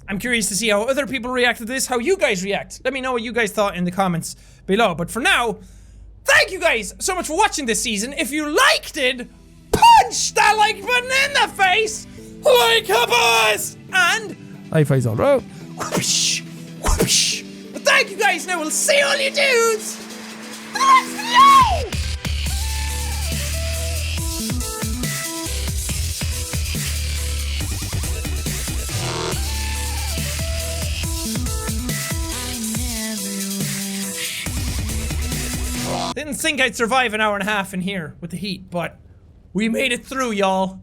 [SPEAKER 1] I'm curious to see how other people react to this, how you guys react. Let me know what you guys thought in the comments below. But for now, thank you guys so much for watching this season. If you liked it, punch that like button in the face like a boss! And high fives all around. Whoosh, whoosh. But thank you guys, and I will see all you dudes for the rest of the day! Didn't think I'd survive an hour and a half in here with the heat, but we made it through, y'all.